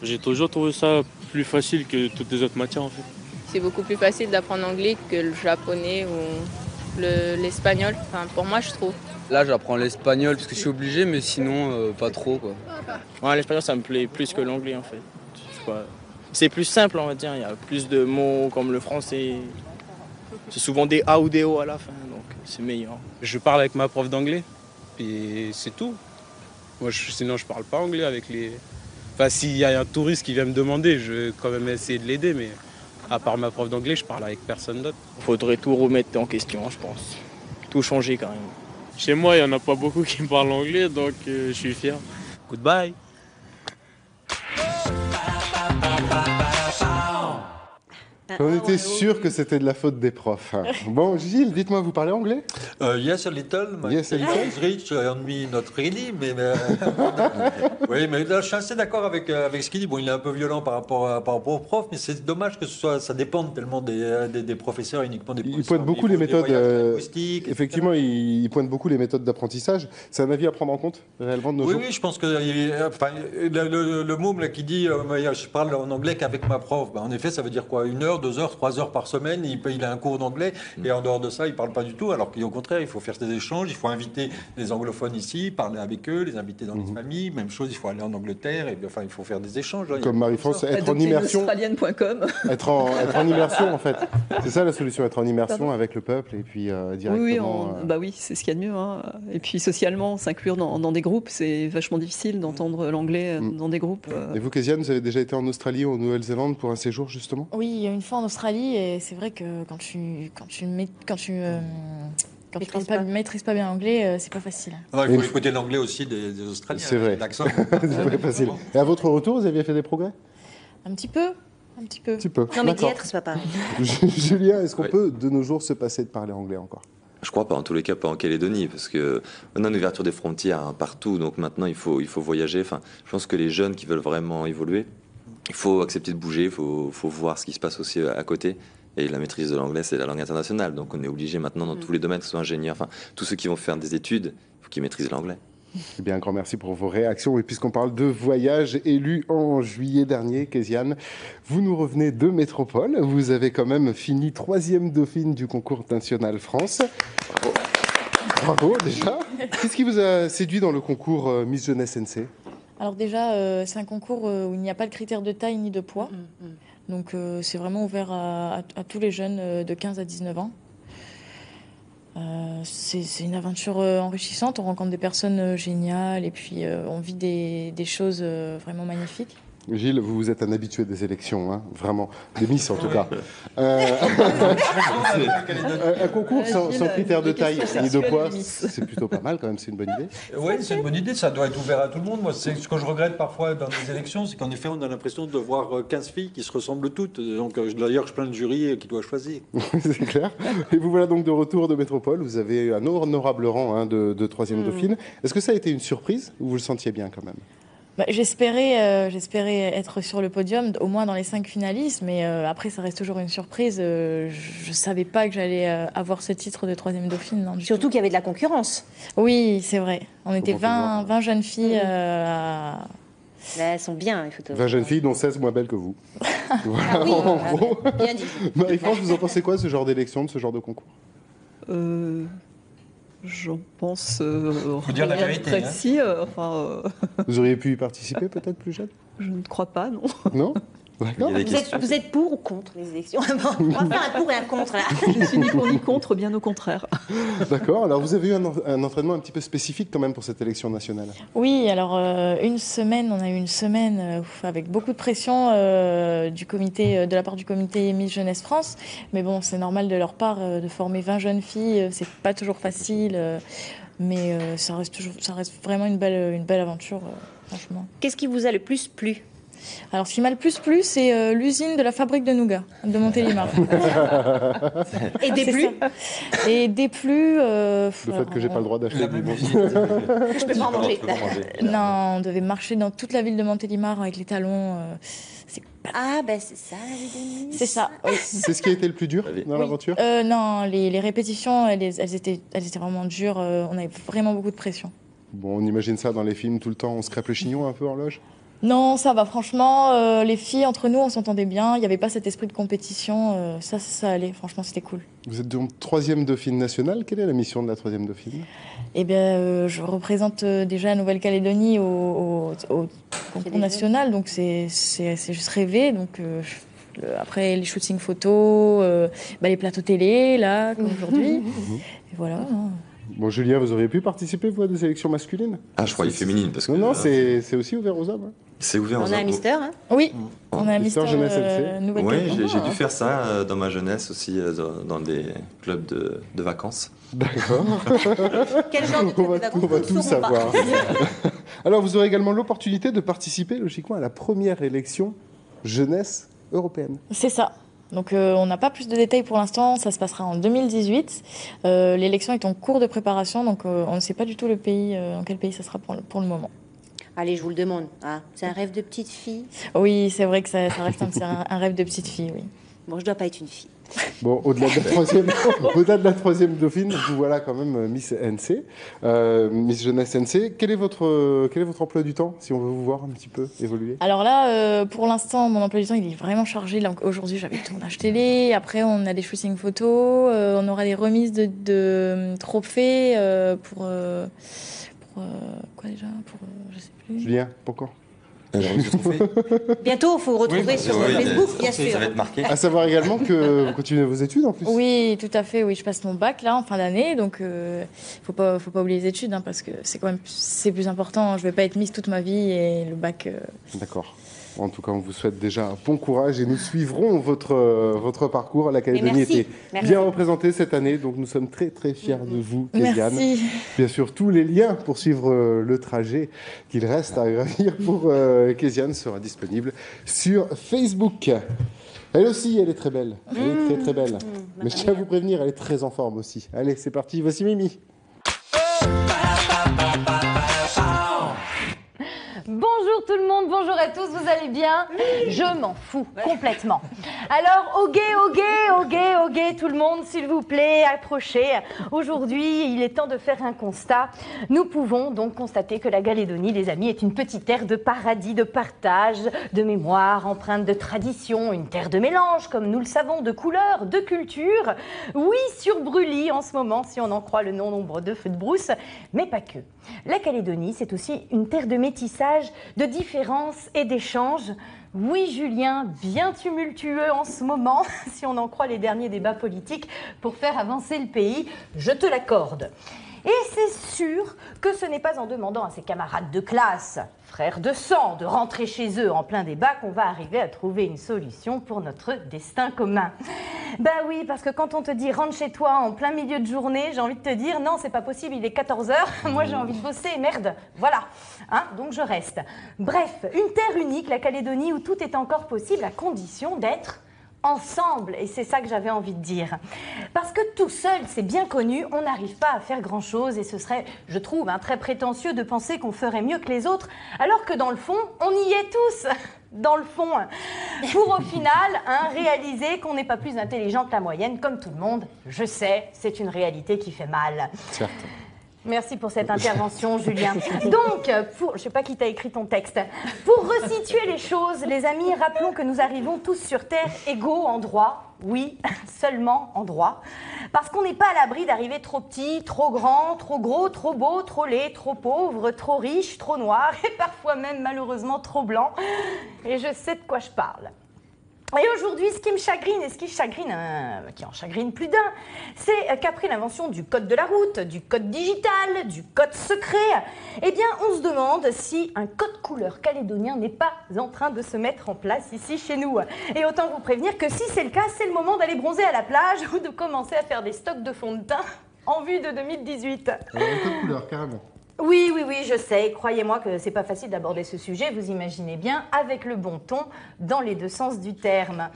J'ai toujours trouvé ça plus facile que toutes les autres matières en fait. C'est beaucoup plus facile d'apprendre l'anglais que le japonais ou l'espagnol. Enfin, pour moi, je trouve. Là, j'apprends l'espagnol parce que je suis obligé, mais sinon, pas trop, quoi. Ouais, l'espagnol, ça me plaît plus que l'anglais en fait. C'est plus simple, on va dire. Il y a plus de mots comme le français. C'est souvent des A ou des O à la fin, donc c'est meilleur. Je parle avec ma prof d'anglais, et c'est tout. Moi, sinon, je parle pas anglais avec les... Enfin, s'il y a un touriste qui vient me demander, je vais quand même essayer de l'aider, mais à part ma prof d'anglais, je parle avec personne d'autre. Il faudrait tout remettre en question, je pense. Tout changer quand même. Chez moi, il n'y en a pas beaucoup qui parlent anglais, donc je suis fier. Goodbye. On était sûr que c'était de la faute des profs. Bon, Gilles, dites-moi, vous parlez anglais? Yes, a little. Yes, a little. It's rich and me not really, mais oui, mais là, je suis assez d'accord avec ce qu'il dit. Bon, il est un peu violent par rapport aux profs, mais c'est dommage que ça dépende tellement des professeurs, uniquement des professeurs. Il pointe beaucoup les méthodes. Effectivement, il pointe beaucoup les méthodes d'apprentissage. C'est un avis à prendre en compte réellement de nos jours. Oui, je pense que le môme là qui dit je parle en anglais qu'avec ma prof. En effet, ça veut dire quoi? 1 heure, heures, 2 heures, 3 heures par semaine, il a un cours d'anglais, et en dehors de ça, il ne parle pas du tout, alors qu'au contraire, il faut faire des échanges, il faut inviter les anglophones ici, parler avec eux, les inviter dans les familles, même chose, il faut aller en Angleterre, et enfin, il faut faire des échanges. Hein, comme Marie-France, être en immersion. Australienne.com. Être en immersion, en fait. C'est ça la solution, être en immersion avec le peuple, et puis directement... Oui, c'est ce qu'il y a de mieux. Hein. Et puis socialement, s'inclure dans des groupes, c'est vachement difficile d'entendre l'anglais dans des groupes. Et vous, Kéziane, vous avez déjà été en Australie ou en Nouvelle-Zélande pour un séjour, justement? Oui, une fois en Australie, et c'est vrai que quand tu maîtrises pas bien l'anglais, c'est pas facile. Non, il faut écouter l'anglais aussi des Australiens. C'est vrai. L'accent. C'est pas facile. Et à votre retour, vous aviez fait des progrès? Un petit peu. Non, mais d'y être, c'est pas pareil. Julien, est-ce qu'on peut de nos jours se passer de parler anglais encore? Je crois pas, en tous les cas pas en Calédonie, parce que on a une ouverture des frontières partout, donc maintenant il faut voyager. Enfin, je pense que les jeunes qui veulent vraiment évoluer, il faut accepter de bouger, il faut voir ce qui se passe aussi à côté. Et la maîtrise de l'anglais, c'est la langue internationale, donc on est obligé maintenant dans tous les domaines, que ce soit ingénieur, enfin tous ceux qui vont faire des études, il faut qu'ils maîtrisent l'anglais. Eh bien, un grand merci pour vos réactions. Et puisqu'on parle de voyage élu en juillet dernier, Kéziane, vous nous revenez de métropole. Vous avez quand même fini 3e dauphine du concours national France. Bravo déjà. Qu'est-ce qui vous a séduit dans le concours Miss Jeunesse NC? Alors déjà, c'est un concours où il n'y a pas de critère de taille ni de poids. Donc c'est vraiment ouvert à tous les jeunes de 15 à 19 ans. C'est une aventure enrichissante, on rencontre des personnes géniales et puis on vit des choses vraiment magnifiques. Gilles, vous êtes un habitué des élections, hein, vraiment, des Miss en tout cas. Un concours sans critère de taille ni de poids, c'est plutôt pas mal quand même, c'est une bonne idée. Oui, c'est une bonne idée, ça doit être ouvert à tout le monde. Moi, c'est ce que je regrette parfois dans les élections, c'est qu'en effet, on a l'impression de voir 15 filles qui se ressemblent toutes. Donc d'ailleurs, je plains le jury qui doit choisir. C'est clair. Et vous voilà donc de retour de métropole. Vous avez un honorable rang de 3e dauphine. Est-ce que ça a été une surprise ou vous le sentiez bien quand même? J'espérais être sur le podium, au moins dans les 5 finalistes, mais après ça reste toujours une surprise. Je savais pas que j'allais avoir ce titre de 3e dauphine. Non, Surtout qu'il y avait de la concurrence. Oui, c'est vrai. On était 20 jeunes filles. Elles sont bien, il faut te 20 jeunes filles, dont 16 moins belles que vous. Voilà, Ah oui, en gros. bien dit. Marie-France, vous en pensez quoi de ce genre d'élection, de ce genre de concours? J'en pense faut dire la vérité, précis. Vous auriez pu y participer peut-être plus jeune? Je ne crois pas, non. Non? D'accord. Vous êtes pour ou contre les élections? On va faire un pour et un contre là. Je suis ni pour ni contre, bien au contraire. D'accord. Alors vous avez eu un entraînement un petit peu spécifique quand même pour cette élection nationale. Oui, alors on a eu une semaine avec beaucoup de pression de la part du comité Miss Jeunesse France. Mais bon, c'est normal de leur part de former 20 jeunes filles. C'est pas toujours facile, mais ça reste vraiment une belle aventure, franchement. Qu'est-ce qui vous a le plus plu? Alors, ce qui m'a le plus plu, c'est l'usine de la fabrique de nougat de Montélimar. Et des plus? Et des plus... le fait que j'ai pas le droit d'acheter du bon. Je peux pas en manger. Non, on devait marcher dans toute la ville de Montélimar avec les talons. Ah, ben c'est ça la vie de Nice. C'est ça, oui. C'est ce qui a été le plus dur dans l'aventure? Non, les répétitions, elles étaient vraiment dures. On avait vraiment beaucoup de pression. Bon, on imagine ça dans les films tout le temps. On se crêpe le chignon un peu en loge? Non, ça va. Franchement, les filles, entre nous, on s'entendait bien. Il n'y avait pas cet esprit de compétition. Ça allait. Franchement, c'était cool. Vous êtes donc 3e dauphine nationale. Quelle est la mission de la 3e dauphine? Eh bien, je représente déjà la Nouvelle-Calédonie au concours national. Donc, c'est juste rêvé. Donc, après, les shootings photos, les plateaux télé, là, comme aujourd'hui. Et voilà. Bon, Julien, vous auriez pu participer, vous, à des sélections masculines? Ah, je croyais féminine, parce que... Non, c'est aussi ouvert aux hommes. Hein. C'est ouvert aux hommes. On a un Mister, hein? Oui, on a un Mister Jeunesse LC. Nouvelle-Calédonie. Oui, j'ai dû faire ça dans ma jeunesse aussi, dans des clubs de vacances. D'accord. Quel genre de club de vacances? On va tout savoir. Alors, vous aurez également l'opportunité de participer, logiquement, à la première élection jeunesse européenne. C'est ça. Donc on n'a pas plus de détails pour l'instant, ça se passera en 2018. L'élection est en cours de préparation, donc on ne sait pas du tout le pays, dans quel pays ça sera pour le moment. Allez, je vous le demande. Ah, c'est un rêve de petite fille? Oui, c'est vrai que ça reste un rêve de petite fille, oui. Bon, je dois pas être une fille. Bon, au-delà de la troisième dauphine, vous voilà quand même Miss NC, Miss Jeunesse NC. Quel est votre emploi du temps, si on veut vous voir un petit peu évoluer? Alors là, pour l'instant, mon emploi du temps, il est vraiment chargé. Là, aujourd'hui, j'avais le tournage télé. Après, on a des shootings photos. On aura des remises de trophées pour quoi déjà? Je sais plus. Julien, pourquoi? Bientôt, il faut vous retrouver sur Facebook, bien sûr. Ça va être marqué. À savoir également que vous continuez vos études en plus. Oui, tout à fait. Oui, je passe mon bac là en fin d'année, donc faut pas oublier les études, hein, parce que c'est quand même plus important. Je vais pas être Miss toute ma vie et le bac. D'accord. En tout cas, on vous souhaite déjà bon courage et nous suivrons votre parcours. La Calédonie était bien représentée cette année, donc nous sommes très très fiers de vous, Kéziane. Merci. Bien sûr, tous les liens pour suivre le trajet qu'il reste à gravir pour Kéziane sera disponible sur Facebook. Elle aussi, elle est très belle. Elle est très très belle. Mais je tiens à vous prévenir, elle est très en forme aussi. Allez, c'est parti, voici Mimi. Bonjour tout le monde, bonjour à tous, vous allez bien? Je m'en fous complètement. Alors, hogué, tout le monde, s'il vous plaît, approchez. Aujourd'hui, il est temps de faire un constat. Nous pouvons donc constater que la Calédonie, les amis, est une petite terre de paradis, de partage, de mémoire, empreinte de tradition, une terre de mélange, comme nous le savons, de couleurs, de culture. Oui, sur Brûlis en ce moment, si on en croit le nombre de feux de brousse, mais pas que. La Calédonie, c'est aussi une terre de métissage, de différence et d'échange. Oui, Julien, bien tumultueux en ce moment, si on en croit les derniers débats politiques, pour faire avancer le pays, je te l'accorde. Et c'est sûr que ce n'est pas en demandant à ses camarades de classe, frères de sang, de rentrer chez eux en plein débat qu'on va arriver à trouver une solution pour notre destin commun. Ben oui, parce que quand on te dit rentre chez toi en plein milieu de journée, j'ai envie de te dire non, c'est pas possible, il est 14h, moi j'ai envie de bosser, merde, voilà, hein, donc je reste. Bref, une terre unique, la Calédonie, où tout est encore possible à condition d'être ensemble, et c'est ça que j'avais envie de dire. Parce que tout seul, c'est bien connu, on n'arrive pas à faire grand-chose, et ce serait, je trouve, très prétentieux de penser qu'on ferait mieux que les autres, alors que dans le fond, on y est tous, dans le fond, pour au final réaliser qu'on n'est pas plus intelligent que la moyenne, comme tout le monde. Je sais, c'est une réalité qui fait mal. Certes. Merci pour cette intervention, Julien. Donc, je ne sais pas qui t'a écrit ton texte. Pour resituer les choses, les amis, rappelons que nous arrivons tous sur Terre égaux en droit. Oui, seulement en droit. Parce qu'on n'est pas à l'abri d'arriver trop petit, trop grand, trop gros, trop beau, trop laid, trop pauvre, trop riche, trop noir et parfois même malheureusement trop blanc. Et je sais de quoi je parle. Et aujourd'hui, ce qui me chagrine et ce qui chagrine, qui en chagrine plus d'un, c'est qu'après l'invention du code de la route, du code digital, du code secret, eh bien, on se demande si un code couleur calédonien n'est pas en train de se mettre en place ici chez nous. Et autant vous prévenir que si c'est le cas, c'est le moment d'aller bronzer à la plage ou de commencer à faire des stocks de fond de teint en vue de 2018. Un code couleur, carrément. Oui, je sais. Croyez-moi que c'est pas facile d'aborder ce sujet, vous imaginez bien, avec le bon ton, dans les deux sens du terme.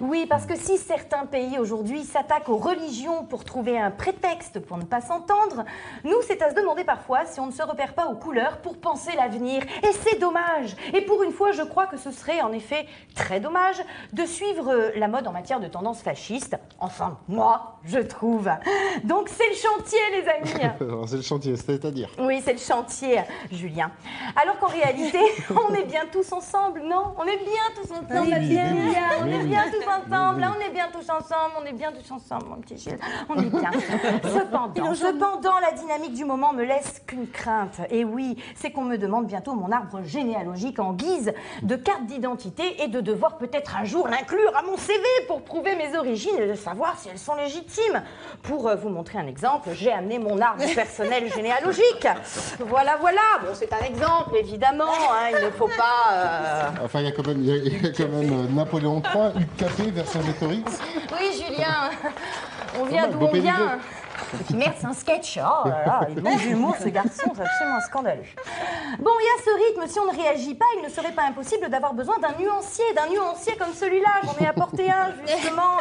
Oui, parce que si certains pays aujourd'hui s'attaquent aux religions pour trouver un prétexte pour ne pas s'entendre, nous, c'est à se demander parfois si on ne se repère pas aux couleurs pour penser l'avenir. Et c'est dommage. Et pour une fois, je crois que ce serait en effet très dommage de suivre la mode en matière de tendance fasciste. Enfin, moi, je trouve. Donc c'est le chantier, les amis. C'est le chantier, c'est-à-dire? Oui, c'est le chantier, Julien. Alors qu'en réalité, on est bien tous ensemble, non? On est bien tous ensemble, on est bien tous ensemble, là on est bien tous ensemble, mon petit Gilles, on est bien. Cependant, la dynamique du moment me laisse qu'une crainte. Et oui, c'est qu'on me demande bientôt mon arbre généalogique en guise de carte d'identité et de devoir peut-être un jour l'inclure à mon CV pour prouver mes origines et de savoir si elles sont légitimes. Pour vous montrer un exemple, j'ai amené mon arbre personnel généalogique. Voilà. Bon, c'est un exemple, évidemment. Il ne faut pas... Enfin, il y a quand même Napoléon III, UKP, version Vercingétorix. Oui, Julien. On vient d'où on vient. Et puis merde, c'est un sketch. Oh là là, les bons d'humour, ces garçons, c'est absolument scandaleux. Bon, et à ce rythme, si on ne réagit pas, il ne serait pas impossible d'avoir besoin d'un nuancier comme celui-là. J'en ai apporté un, justement,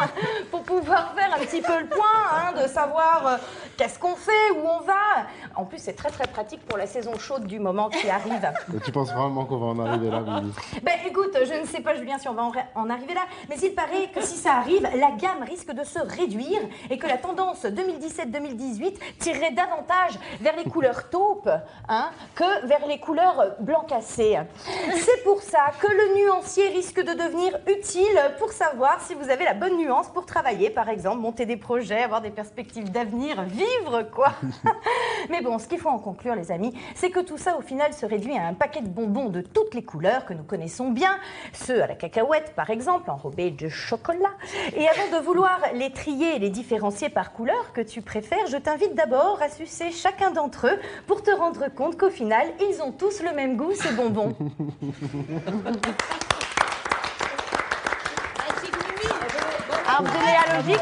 pour pouvoir faire un petit peu le point, de savoir qu'est-ce qu'on fait, où on va. En plus, c'est très très pratique pour la saison chaude du moment qui arrive. Tu penses vraiment qu'on va en arriver là, Mimi? Ben écoute, je ne sais pas, Julien, si on va en arriver là, mais il paraît que si ça arrive, la gamme risque de se réduire et que la tendance 2017-2018 tirerait davantage vers les couleurs taupes que vers les couleurs blanc cassé. C'est pour ça que le nuancier risque de devenir utile pour savoir si vous avez la bonne nuance pour travailler, par exemple, monter des projets, avoir des perspectives d'avenir, vivre, quoi. Mais bon, ce qu'il faut en conclure, les amis, c'est que tout ça, au final, se réduit à un paquet de bonbons de toutes les couleurs que nous connaissons bien, ceux à la cacahuète, par exemple, enrobés de chocolat. Et avant de vouloir les trier et les différencier par couleur que tu préfères, je t'invite d'abord à sucer chacun d'entre eux pour te rendre compte qu'au final, ils ont tous le même goût, ces bonbons. Arbre généalogique.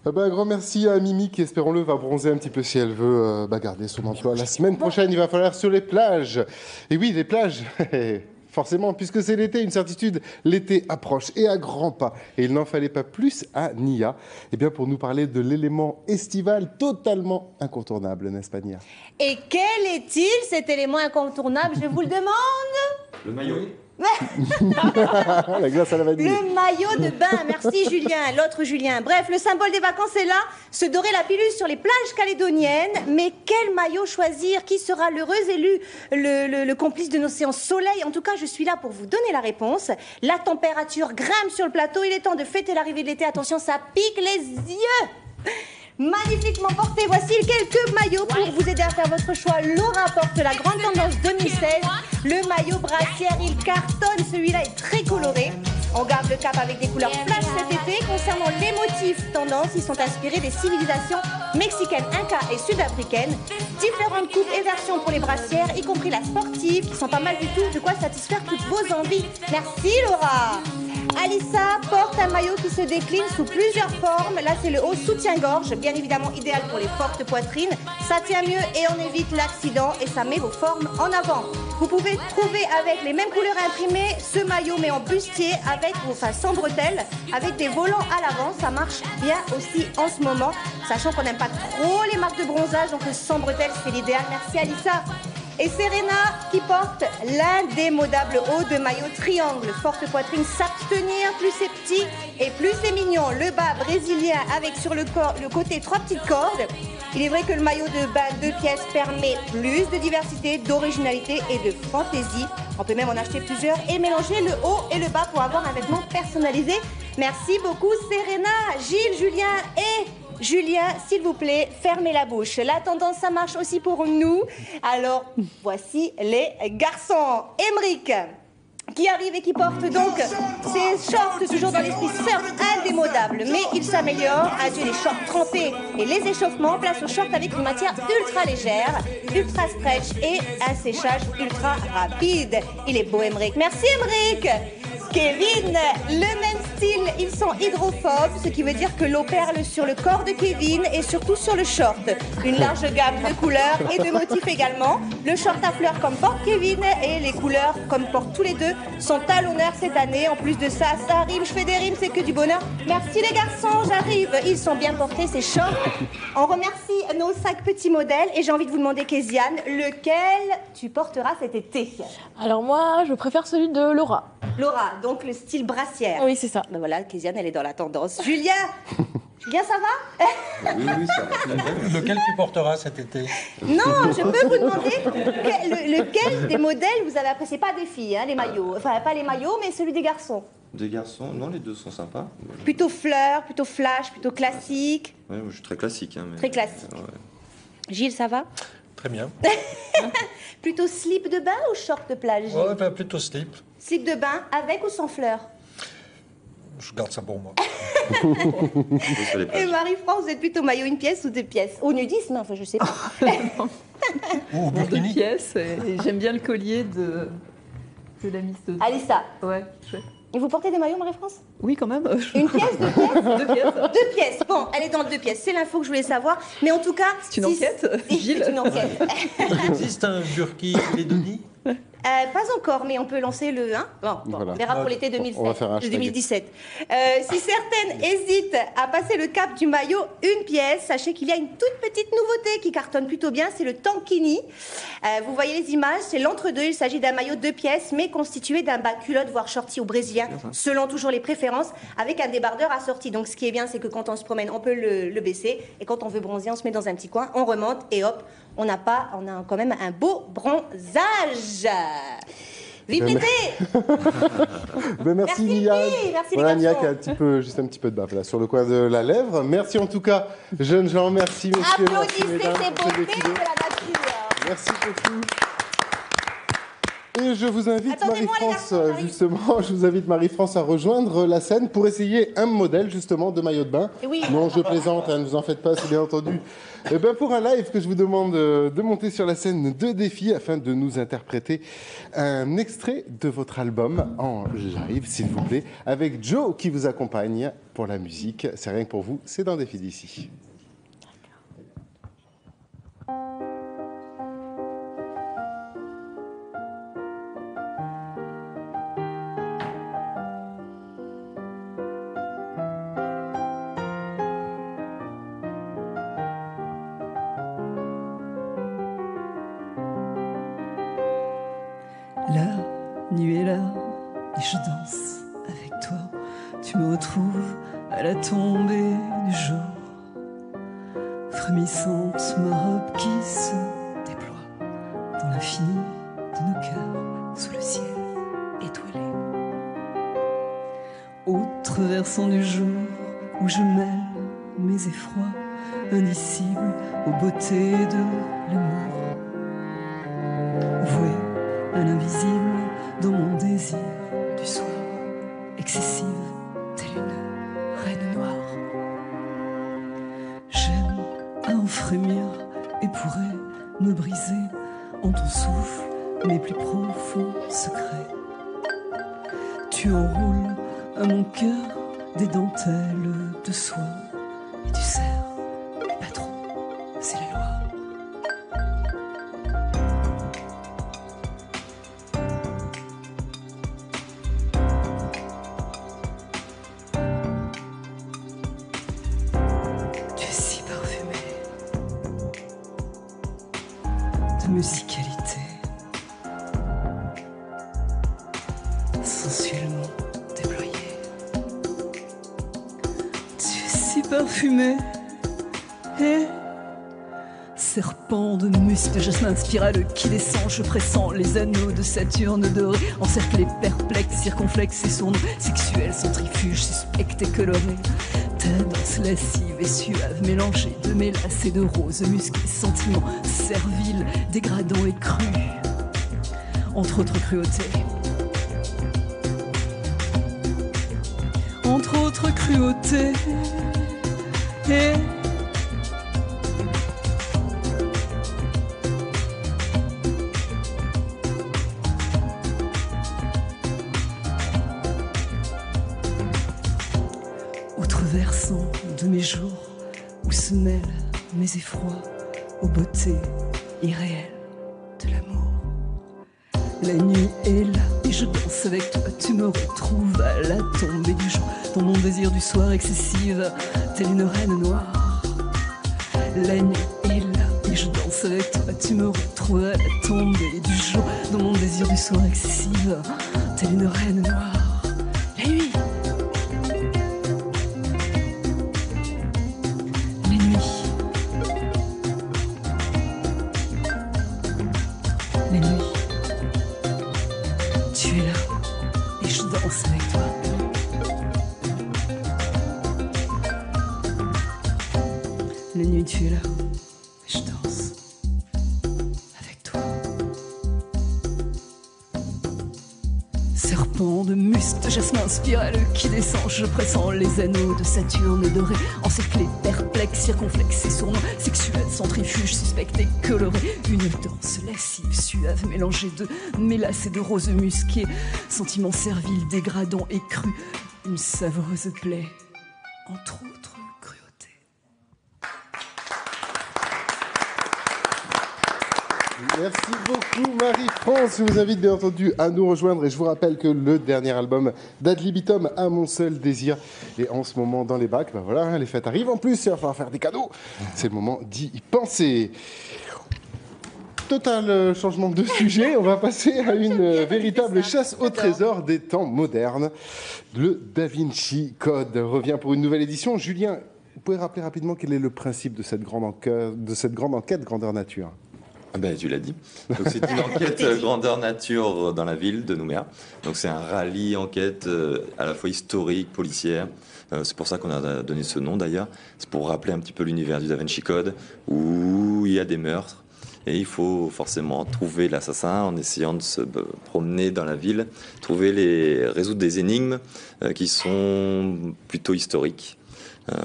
Un grand merci à Mimi qui, espérons-le, va bronzer un petit peu si elle veut garder son emploi. La semaine prochaine, il va falloir sur les plages. Et oui, les plages, forcément, puisque c'est l'été, une certitude, l'été approche et à grands pas. Et il n'en fallait pas plus à Nia pour nous parler de l'élément estival totalement incontournable, n'est-ce pas, Nia? Et quel est-il, cet élément incontournable, je vous le demande? Le maillot. La glace à la vanille. Le maillot de bain, merci Julien, l'autre Julien. Bref, le symbole des vacances est là, se dorer la pilule sur les plages calédoniennes. Mais quel maillot choisir? Qui sera l'heureux élu, le complice de nos séances soleil? En tout cas, je suis là pour vous donner la réponse. La température grimpe sur le plateau, il est temps de fêter l'arrivée de l'été. Attention, ça pique les yeux. Magnifiquement porté, voici quelques maillots pour vous aider à faire votre choix. Laura porte la grande tendance 2016. Le maillot brassière, il cartonne, celui-là est très coloré. On garde le cap avec des couleurs flash cet été. Concernant les motifs tendance, ils sont inspirés des civilisations mexicaines, incas et sud-africaines. Différentes coupes et versions pour les brassières, y compris la sportive, qui sont pas mal du tout, de quoi satisfaire toutes vos envies. Merci Laura. Alissa porte un maillot qui se décline sous plusieurs formes. Là, c'est le haut soutien-gorge, bien évidemment idéal pour les fortes poitrines. Ça tient mieux et on évite l'accident et ça met vos formes en avant. Vous pouvez trouver avec les mêmes couleurs imprimées ce maillot, mais en bustier, avec sans bretelles, avec des volants à l'avant. Ça marche bien aussi en ce moment, sachant qu'on n'aime pas trop les marques de bronzage, donc le sans bretelles, c'est l'idéal. Merci Alissa. Et Serena qui porte l'indémodable haut de maillot triangle. Forte poitrine, s'abstenir, plus c'est petit et plus c'est mignon. Le bas brésilien avec sur le côté 3 petites cordes. Il est vrai que le maillot de bain 2 pièces permet plus de diversité, d'originalité et de fantaisie. On peut même en acheter plusieurs et mélanger le haut et le bas pour avoir un vêtement personnalisé. Merci beaucoup Serena, Gilles, Julien et... Julien, s'il vous plaît, fermez la bouche. La tendance, ça marche aussi pour nous. Alors, voici les garçons. Émeric, qui arrive et qui porte donc ses shorts, toujours dans l'esprit surf indémodable. Mais il s'améliore. Adieu les shorts trempés et les échauffements. Place aux shorts avec une matière ultra légère, ultra stretch et un séchage ultra rapide. Il est beau, Émeric. Merci, Émeric. Kevin, le même style, ils sont hydrophobes, ce qui veut dire que l'eau perle sur le corps de Kevin et surtout sur le short. Une large gamme de couleurs et de motifs également. Le short à fleurs comme porte Kevin et les couleurs comme portent tous les deux sont à l'honneur cette année. En plus de ça, ça rime, je fais des rimes, c'est que du bonheur. Merci les garçons, j'arrive. Ils sont bien portés ces shorts. On remercie nos 5 petits modèles et j'ai envie de vous demander, Kéziane, lequel tu porteras cet été? Alors moi, je préfère celui de Laura. Laura, donc le style brassière. Oui, c'est ça. Ben voilà, Kéziane, elle est dans la tendance. Julien, Julien, ça va? Oui, ça va. Lequel tu porteras cet été? Non, je peux vous demander lequel des modèles vous avez apprécié? Pas des filles, hein, les maillots. Enfin, pas les maillots, mais celui des garçons. Des garçons? Non, les deux sont sympas. Plutôt fleurs, plutôt flash, plutôt classique. Oui, je suis très classique. Hein, mais... Très classique. Ouais. Gilles, ça va? Très bien. Plutôt slip de bain ou short de plage, Gilles? Ouais, ben, plutôt slip. Slip de bain avec ou sans fleurs? Je garde ça pour moi. Et Marie-France, vous êtes plutôt maillot une pièce ou 2 pièces? Au nudisme, enfin, je sais pas. Ou au bikini. 2 pièces, et j'aime bien le collier de la Miss. Alissa. Ouais, chouette. Et vous portez des maillots, Marie-France? Oui, quand même. Une pièce, 2 pièces? 2 pièces. 2 pièces. Bon, elle est dans 2 pièces. C'est l'info que je voulais savoir. Mais en tout cas... C'est une enquête, Gilles. C'est une enquête. Il existe un burki Lédonie? Pas encore, mais on peut lancer le 1. Bon, Voilà. on verra pour l'été On va faire un hashtag. 2017. Si certaines hésitent à passer le cap du maillot une pièce, sachez qu'il y a une toute petite nouveauté qui cartonne plutôt bien, c'est le tankini. Vous voyez les images, c'est l'entre-deux. Il s'agit d'un maillot 2 pièces, mais constitué d'un bas culotte, voire shorty au brésilien, selon toujours les préférences, avec un débardeur assorti. Donc ce qui est bien, c'est que quand on se promène, on peut le baisser, et quand on veut bronzer, on se met dans un petit coin, on remonte, et hop, on a quand même un beau bronzage. Vive l'été! Merci Nia. Merci voilà, les Nia garçons. qui a juste un petit peu de bave là sur le coin de la lèvre. Merci en tout cas, jeunes gens. Merci messieurs. Applaudissez merci, mesdames, ces pour ce beautés défilé. de la nature. Merci beaucoup. Et je vous invite, Attendez-moi, les Marie-France, garçons, j'arrive. justement, je vous invite, Marie-France, à rejoindre la scène pour essayer un modèle, justement, de maillot de bain. Oui. Non, je plaisante, hein, ne vous en faites pas, c'est bien entendu. Et ben, pour un live que je vous demande de monter sur la scène de défi afin de nous interpréter un extrait de votre album en live, s'il vous plaît, avec Joe qui vous accompagne pour la musique. C'est rien que pour vous, c'est dans Défi d'ici. La nuit est là et je danse avec toi. Tu me retrouves à la tombée du jour. Frémissante, ma robe qui se déploie dans l'infini de nos cœurs sous le ciel étoilé. Autre versant du jour où je mêle mes effrois indicibles aux beautés de l'amour. Voué à l'invisible dans mon désir du soir, excessive telle une reine noire. J'aime à en frémir et pourrais me briser en ton souffle mes plus profonds secrets. Tu enroules à mon cœur des dentelles de soie et tu serres les patrons, c'est la loi. Musicalité, sensuellement déployée. Tu es si parfumé et serpent de muscles, je m'inspirale qui descend, je pressens les anneaux de Saturne dorés, encerclés, perplexes, circonflexes et sournois, sexuels, centrifuges, suspects et colorés. Ta danse lascive et suave, mélangée de mélasse et de roses, musclés, sentiments serviles, dégradants et crus, entre autres cruautés. Entre autres cruautés. Et versant de mes jours où se mêlent mes effrois aux beautés irréelles de l'amour. La nuit est là et je danse avec toi, tu me retrouves à la tombée du jour, dans mon désir du soir excessive, telle une reine noire. La nuit est là et je danse avec toi, tu me retrouves à la tombée du jour, dans mon désir du soir excessive, telle une reine noire. La nuit. La nuit tu es là, je danse avec toi. Serpent serpents, de musc, de jasmin spirale qui descend. Je pressens les anneaux de Saturne dorés, encerclés, perplexes, circonflexes et sournois, sexuels, centrifuges, suspects et colorés. Une danse lascive, suave, mélangée de mélasse et de roses musquées. Sentiments serviles, dégradants et crus. Une savoureuse plaie, entre autres cruautés. Merci beaucoup Marie-France. Je vous invite bien entendu à nous rejoindre et je vous rappelle que le dernier album d'Ad Libitum, À mon seul désir, est en ce moment dans les bacs. Ben voilà, les fêtes arrivent en plus, il va falloir faire des cadeaux. C'est le moment d'y penser. Total changement de sujet, on va passer à une véritable chasse au trésor des temps modernes. Le Da Vinci Code revient pour une nouvelle édition. Julien, vous pouvez rappeler rapidement quel est le principe de cette grande enquête grandeur nature? Ah ben, tu l'as dit. Donc, c'est une enquête grandeur nature dans la ville de Nouméa. Donc c'est un rallye enquête à la fois historique, policière. C'est pour ça qu'on a donné ce nom d'ailleurs. C'est pour rappeler un petit peu l'univers du Da Vinci Code où il y a des meurtres. Et il faut forcément trouver l'assassin en essayant de se promener dans la ville, résoudre des énigmes qui sont plutôt historiques.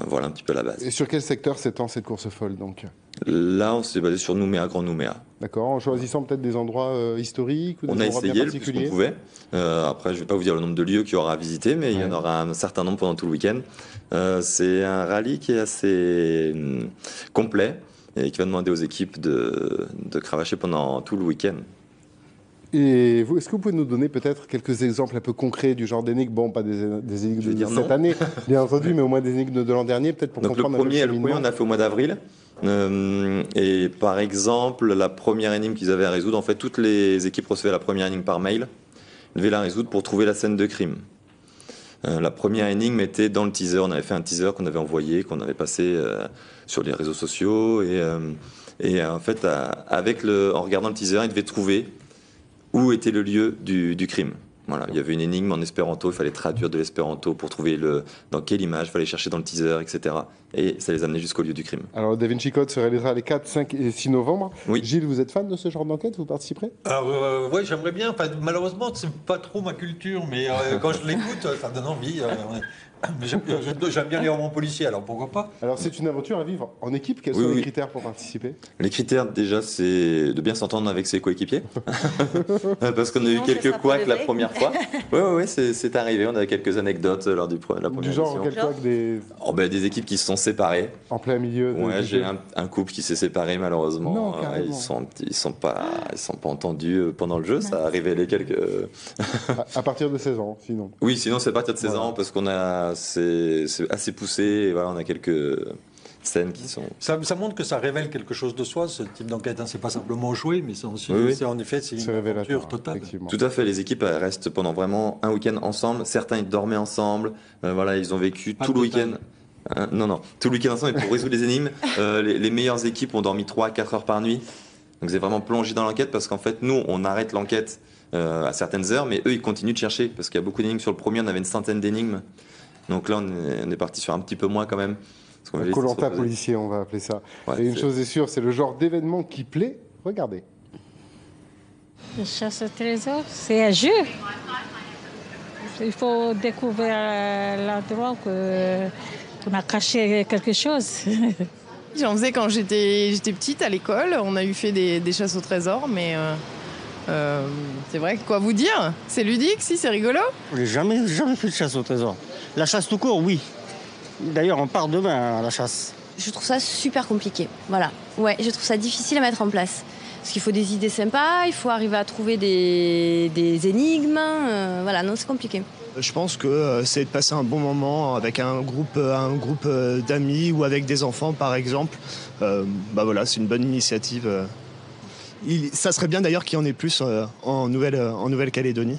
Voilà un petit peu la base. Et sur quel secteur s'étend cette course folle donc? Là, on s'est basé sur Nouméa, Grand Nouméa. D'accord, en choisissant peut-être des endroits historiques ou des On a endroits bien essayé le plus particuliers. qu'on pouvait. Après, je ne vais pas vous dire le nombre de lieux qu'il y aura à visiter, mais il y en aura un certain nombre pendant tout le week-end. C'est un rallye qui est assez complet et qui va demander aux équipes de cravacher pendant tout le week-end. Et vous, est-ce que vous pouvez nous donner peut-être quelques exemples un peu concrets du genre d'énigmes? Bon, pas des énigmes de cette année, bien entendu, mais au moins des énigmes de l'an dernier, peut-être pour Donc comprendre le premier, on a fait au mois d'avril. Et par exemple, la première énigme qu'ils avaient à résoudre, en fait, toutes les équipes recevaient la première énigme par mail. Ils devaient la résoudre pour trouver la scène de crime. La première énigme était dans le teaser. On avait fait un teaser qu'on avait envoyé, qu'on avait passé sur les réseaux sociaux. Et en fait, en regardant le teaser, ils devaient trouver où était le lieu du crime. Voilà, il y avait une énigme en espéranto, il fallait traduire de l'espéranto pour trouver dans quelle image, il fallait chercher dans le teaser, etc. Et ça les amenait jusqu'au lieu du crime. Alors, le Da Vinci Code se réalisera les 4, 5 et 6 novembre. Oui. Gilles, vous êtes fan de ce genre d'enquête? Vous participerez? Alors, oui, j'aimerais bien. Enfin, malheureusement, c'est pas trop ma culture, mais quand je l'écoute, ça donne envie. Mais j'aime bien les romans policiers, alors pourquoi pas? Alors, c'est une aventure à vivre en équipe. Quels sont les critères pour participer? Les critères, déjà, c'est de bien s'entendre avec ses coéquipiers. Parce qu'on a eu quelques couacs la première fois. Oui, c'est arrivé. On a quelques anecdotes lors de la première Du genre, édition. quel couac Des équipes qui se sont séparées. En plein milieu Ouais, du j'ai jeu. un couple qui s'est séparé, malheureusement. Non, carrément. Ils sont pas entendus pendant le jeu. Ça a révélé quelques... à partir de 16 ans, sinon. Oui, sinon, c'est à partir de 16 ans, parce c'est assez poussé. Et voilà, on a quelques scènes qui sont... Ça montre que ça révèle quelque chose de soi, ce type d'enquête. Hein. C'est pas simplement jouer, mais c'est aussi, en effet, c'est une aventure totale. Tout à fait, les équipes elles restent pendant vraiment un week-end ensemble. Certains, ils dormaient ensemble. Voilà, ils ont vécu tout le week-end. Non, tout le week-end ensemble pour résoudre les énigmes. Les meilleures équipes ont dormi 3-4 heures par nuit. Donc c'est vraiment plongé dans l'enquête parce qu'en fait, nous, on arrête l'enquête à certaines heures, mais eux, ils continuent de chercher parce qu'il y a beaucoup d'énigmes. Sur le premier, on avait une centaine d'énigmes. Donc là, on est parti sur un petit peu moins quand même. Un Koh-Lanta policier, on va appeler ça. Ouais, et une chose est sûre, c'est le genre d'événement qui plaît. Regardez. La chasse au trésor, c'est un jeu. Il faut découvrir l'endroit qu'on a caché quelque chose. J'en faisais quand j'étais petite à l'école. On a fait des chasses au trésor, mais c'est vrai, quoi vous dire? C'est ludique, si, c'est rigolo. J'ai jamais fait de chasse au trésor. La chasse tout court, oui. D'ailleurs, on part demain à la chasse. Je trouve ça super compliqué. Voilà. Ouais, je trouve ça difficile à mettre en place. Parce qu'il faut des idées sympas, il faut arriver à trouver des énigmes. Voilà, non, c'est compliqué. Je pense que c'est de passer un bon moment avec un groupe d'amis ou avec des enfants, par exemple. Voilà, c'est une bonne initiative. Ça serait bien d'ailleurs qu'il y en ait plus en Nouvelle-Calédonie.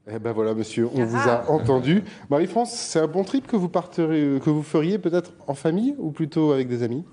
Eh ben voilà, monsieur, on vous a entendu. Marie-France, c'est un bon trip que vous feriez peut-être en famille ou plutôt avec des amis?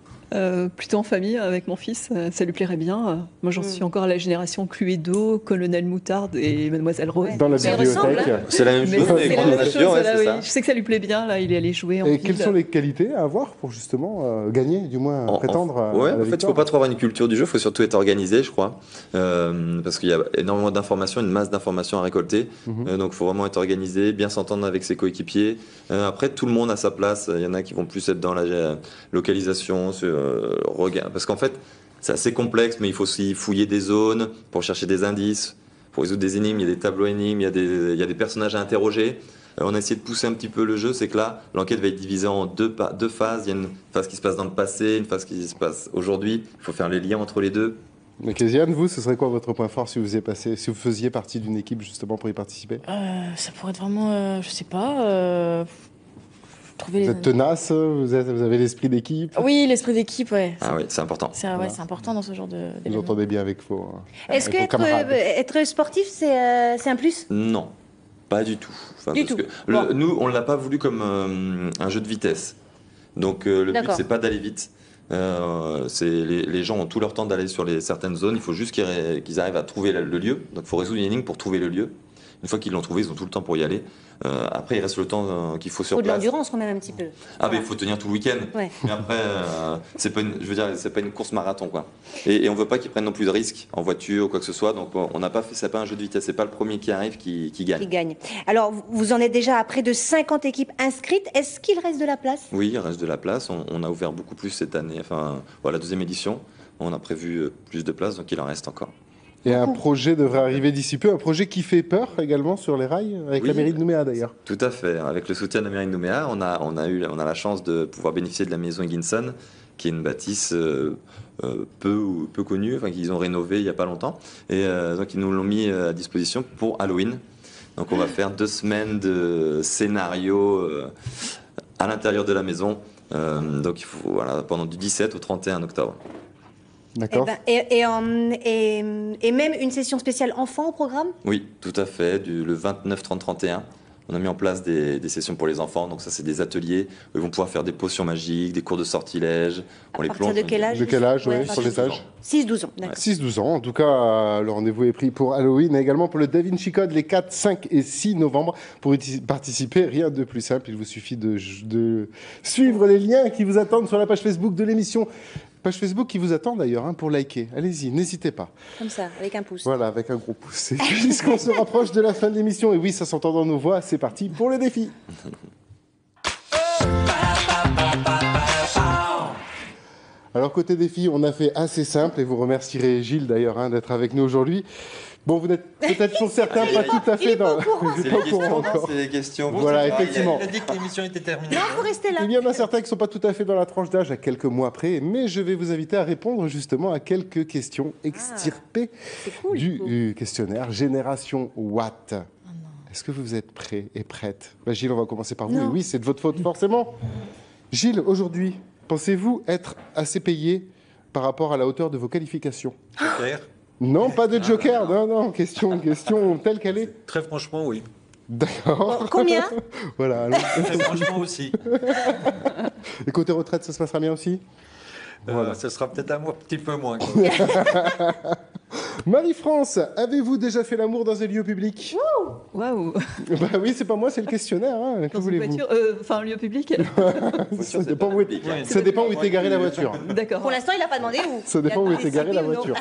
Plutôt en famille, avec mon fils, ça lui plairait bien. Moi, j'en suis encore à la génération Cluedo, Colonel Moutarde et Mademoiselle Rose. Dans la bibliothèque. C'est la même chose avec C'est la Grande même Nature, chose, ouais, voilà, c'est oui. ça. Je sais que ça lui plaît bien, là, il est allé jouer en Et ville. quelles sont les qualités à avoir pour justement gagner, du moins prétendre à Ouais, la en fait, il ne victoire faut pas trop avoir une culture du jeu, il faut surtout être organisé, je crois. Parce qu'il y a énormément d'informations, une masse d'informations à récolter. Donc, il faut vraiment être organisé, bien s'entendre avec ses coéquipiers. Après, tout le monde a sa place. Il y en a qui vont plus être dans la localisation, regard. Parce qu'en fait, c'est assez complexe, mais il faut aussi fouiller des zones pour chercher des indices, pour résoudre des énigmes. Il y a des tableaux énigmes, il y a des personnages à interroger. On a essayé de pousser un petit peu le jeu, c'est que là, l'enquête va être divisée en deux phases. Il y a une phase qui se passe dans le passé, une phase qui se passe aujourd'hui. Il faut faire les liens entre les deux. Mais Kéziane, vous, ce serait quoi votre point fort si vous faisiez partie d'une équipe justement pour y participer? Ça pourrait être vraiment, je sais pas, trouver Vous êtes tenace, vous avez l'esprit d'équipe. Oui, l'esprit d'équipe, ouais. Ah oui, c'est important. C'est important dans ce genre de. Vous entendez bien avec vos. Est-ce avec vos camarades. être sportif, c'est un plus? Non, pas du tout. Du parce tout. que nous, on ne l'a pas voulu comme un jeu de vitesse. Donc le but, D'accord. c'est pas d'aller vite. Les gens ont tout leur temps d'aller sur certaines zones. Il faut juste qu'ils arrivent à trouver le lieu. Donc il faut résoudre une énigme pour trouver le lieu. Une fois qu'ils l'ont trouvé, ils ont tout le temps pour y aller. Après, il reste le temps qu'il faut sur Faut de place. l'endurance quand même un petit peu. Ah, mais il faut tenir tout le week-end. Ouais. Mais après, c'est pas une course marathon, quoi. Et on veut pas qu'ils prennent non plus de risques en voiture ou quoi que ce soit. Donc, on n'a pas fait, c'est pas un jeu de vitesse. C'est pas le premier qui arrive qui gagne. Qui gagne. Alors, vous en êtes déjà à près de 50 équipes inscrites. Est-ce qu'il reste de la place? Oui, il reste de la place. On a ouvert beaucoup plus cette année. Enfin, voilà, la 2e édition. On a prévu plus de places, donc il en reste encore. Et un projet devrait arriver d'ici peu, un projet qui fait peur également sur les rails, avec la mairie de Nouméa d'ailleurs. Tout à fait. Avec le soutien de la mairie de Nouméa, on a la chance de pouvoir bénéficier de la maison Higginson, qui est une bâtisse peu connue, enfin qu'ils ont rénové il n'y a pas longtemps. Et donc ils nous l'ont mis à disposition pour Halloween. Donc on va faire 2 semaines de scénario à l'intérieur de la maison. Donc il faut, pendant du 17 au 31 octobre. D'accord. Et même une session spéciale enfant au programme? Oui, tout à fait. Le 29, 30, 31. On a mis en place des sessions pour les enfants. Donc ça, c'est des ateliers où ils vont pouvoir faire des potions magiques, des cours de sortilège. On les plonge. De quel âge? De quel âge, oui, pour les âges 6-12 ans, d'accord. 6-12 ans. En tout cas, le rendez-vous est pris pour Halloween et également pour le Da Vinci Code les 4, 5 et 6 novembre. Pour y participer, rien de plus simple. Il vous suffit de suivre les liens qui vous attendent sur la page Facebook de l'émission. Page Facebook qui vous attend d'ailleurs pour liker. Allez-y, n'hésitez pas. Comme ça, avec un pouce. Voilà, avec un gros pouce. Et puisqu'on se rapproche de la fin de l'émission, et oui, ça s'entend dans nos voix, c'est parti pour le défi. Alors côté défi, on a fait assez simple et vous remercierez Gilles d'ailleurs d'être avec nous aujourd'hui. Bon, vous n'êtes peut-être pour certains pas tout à fait dans... C'est les questions, c'est les questions. Voilà, effectivement. Il a dit que l'émission était terminée. Non, faut rester là. Il y en a certains qui ne sont pas tout à fait dans la tranche d'âge à quelques mois près, mais je vais vous inviter à répondre justement à quelques questions extirpées du questionnaire Génération Watt. Est-ce que vous êtes prêts et prêtes? Gilles, on va commencer par vous. Et oui, c'est de votre faute forcément. Gilles, aujourd'hui, pensez-vous être assez payé par rapport à la hauteur de vos qualifications? Joker. Non, pas de joker. Non, question telle qu'elle est. Très franchement, oui. D'accord. Combien? Voilà. allons. Très franchement aussi. Et côté retraite, ça se passera bien aussi? Voilà. Ça sera peut-être un petit peu moins. Marie-France, avez-vous déjà fait l'amour dans un lieu public? Waouh! Bah oui, c'est pas moi, c'est le questionnaire. Que Dans une voulez-vous? voiture, enfin un lieu public. Ça dépend où est garée la voiture. D'accord. Pour l'instant, il n'a pas demandé où. Ça dépend où était garée la oui ou non. voiture.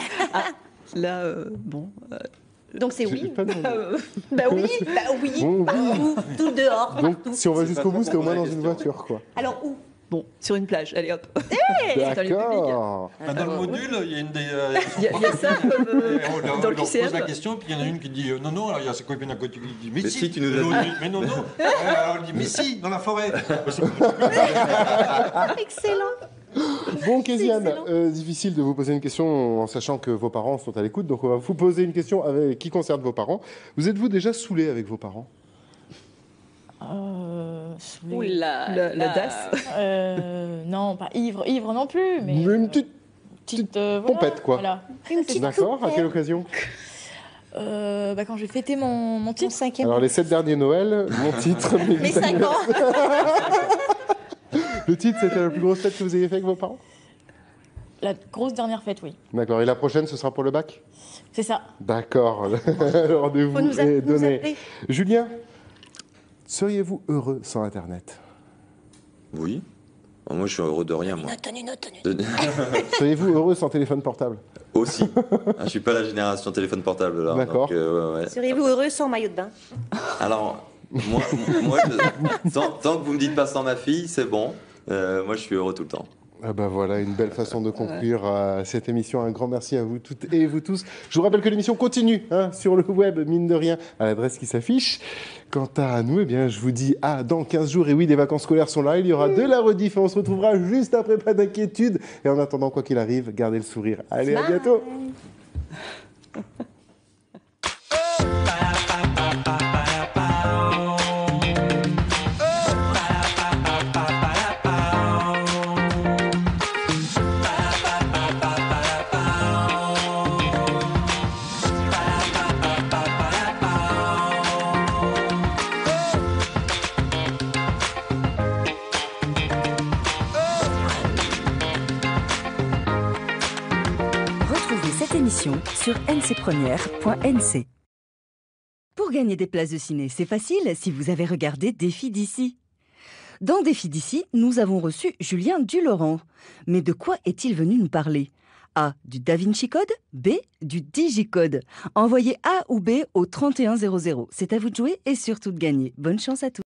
Là, bon. Donc c'est J'ai oui. pas demandé. Bah oui, Bon, partout, tout dehors, Donc, partout. si on va jusqu'au bout, c'est au moins dans une voiture, quoi. Alors où? Bon, sur une plage, allez hop. C'est un lieu public. D'accord. Dans le module, il y a une des. Il y a ça comme on dans le leur pose QCM. la question, puis il y en a une qui dit non, alors il y a sa copine à côté qui dit mais si, tu nous as dit. Mais non. Alors elle dit mais si, dans la forêt. Excellent. Bon, Kéziane, difficile de vous poser une question en sachant que vos parents sont à l'écoute. Donc, on va vous poser une question qui concerne vos parents. Vous êtes-vous déjà saoulé avec vos parents? Oula, la DAS. Non, pas ivre non plus, mais Une petite pompette, quoi. Voilà. Une petite D'accord, à quelle occasion? Quand j'ai fêté mon titre. Alors, les 7 derniers Noël, mon titre... Mes 5 ans. Le titre, c'était la plus grosse fête que vous ayez fait avec vos parents? La grosse dernière fête, oui. D'accord. Et la prochaine, ce sera pour le bac? C'est ça. D'accord. Le rendez-vous est donné. Julien, seriez-vous heureux sans Internet? Oui. Moi, je suis heureux de rien, moi. Seriez-vous heureux sans téléphone portable? Aussi. Je suis pas la génération téléphone portable, là. D'accord. Ouais. Seriez-vous heureux sans maillot de bain? Alors, moi tant que vous me dites pas sans ma fille, c'est bon. Moi, je suis heureux tout le temps. Ah bah voilà, une belle façon de conclure cette émission. Un grand merci à vous toutes et vous tous. Je vous rappelle que l'émission continue sur le web, mine de rien, à l'adresse qui s'affiche. Quant à nous, eh bien, je vous dis dans 15 jours. Et oui, les vacances scolaires sont là. Il y aura de la rediff et on se retrouvera juste après, pas d'inquiétude. Et en attendant, quoi qu'il arrive, gardez le sourire. Allez, à bientôt. Sur ncpremière.nc. Pour gagner des places de ciné, c'est facile si vous avez regardé Défi d'ici. Dans Défi d'ici, nous avons reçu Julien Dulaurent. Mais de quoi est-il venu nous parler? A. Du Da Vinci Code. B. Du Digicode. Envoyez A ou B au 3100. C'est à vous de jouer et surtout de gagner. Bonne chance à tous.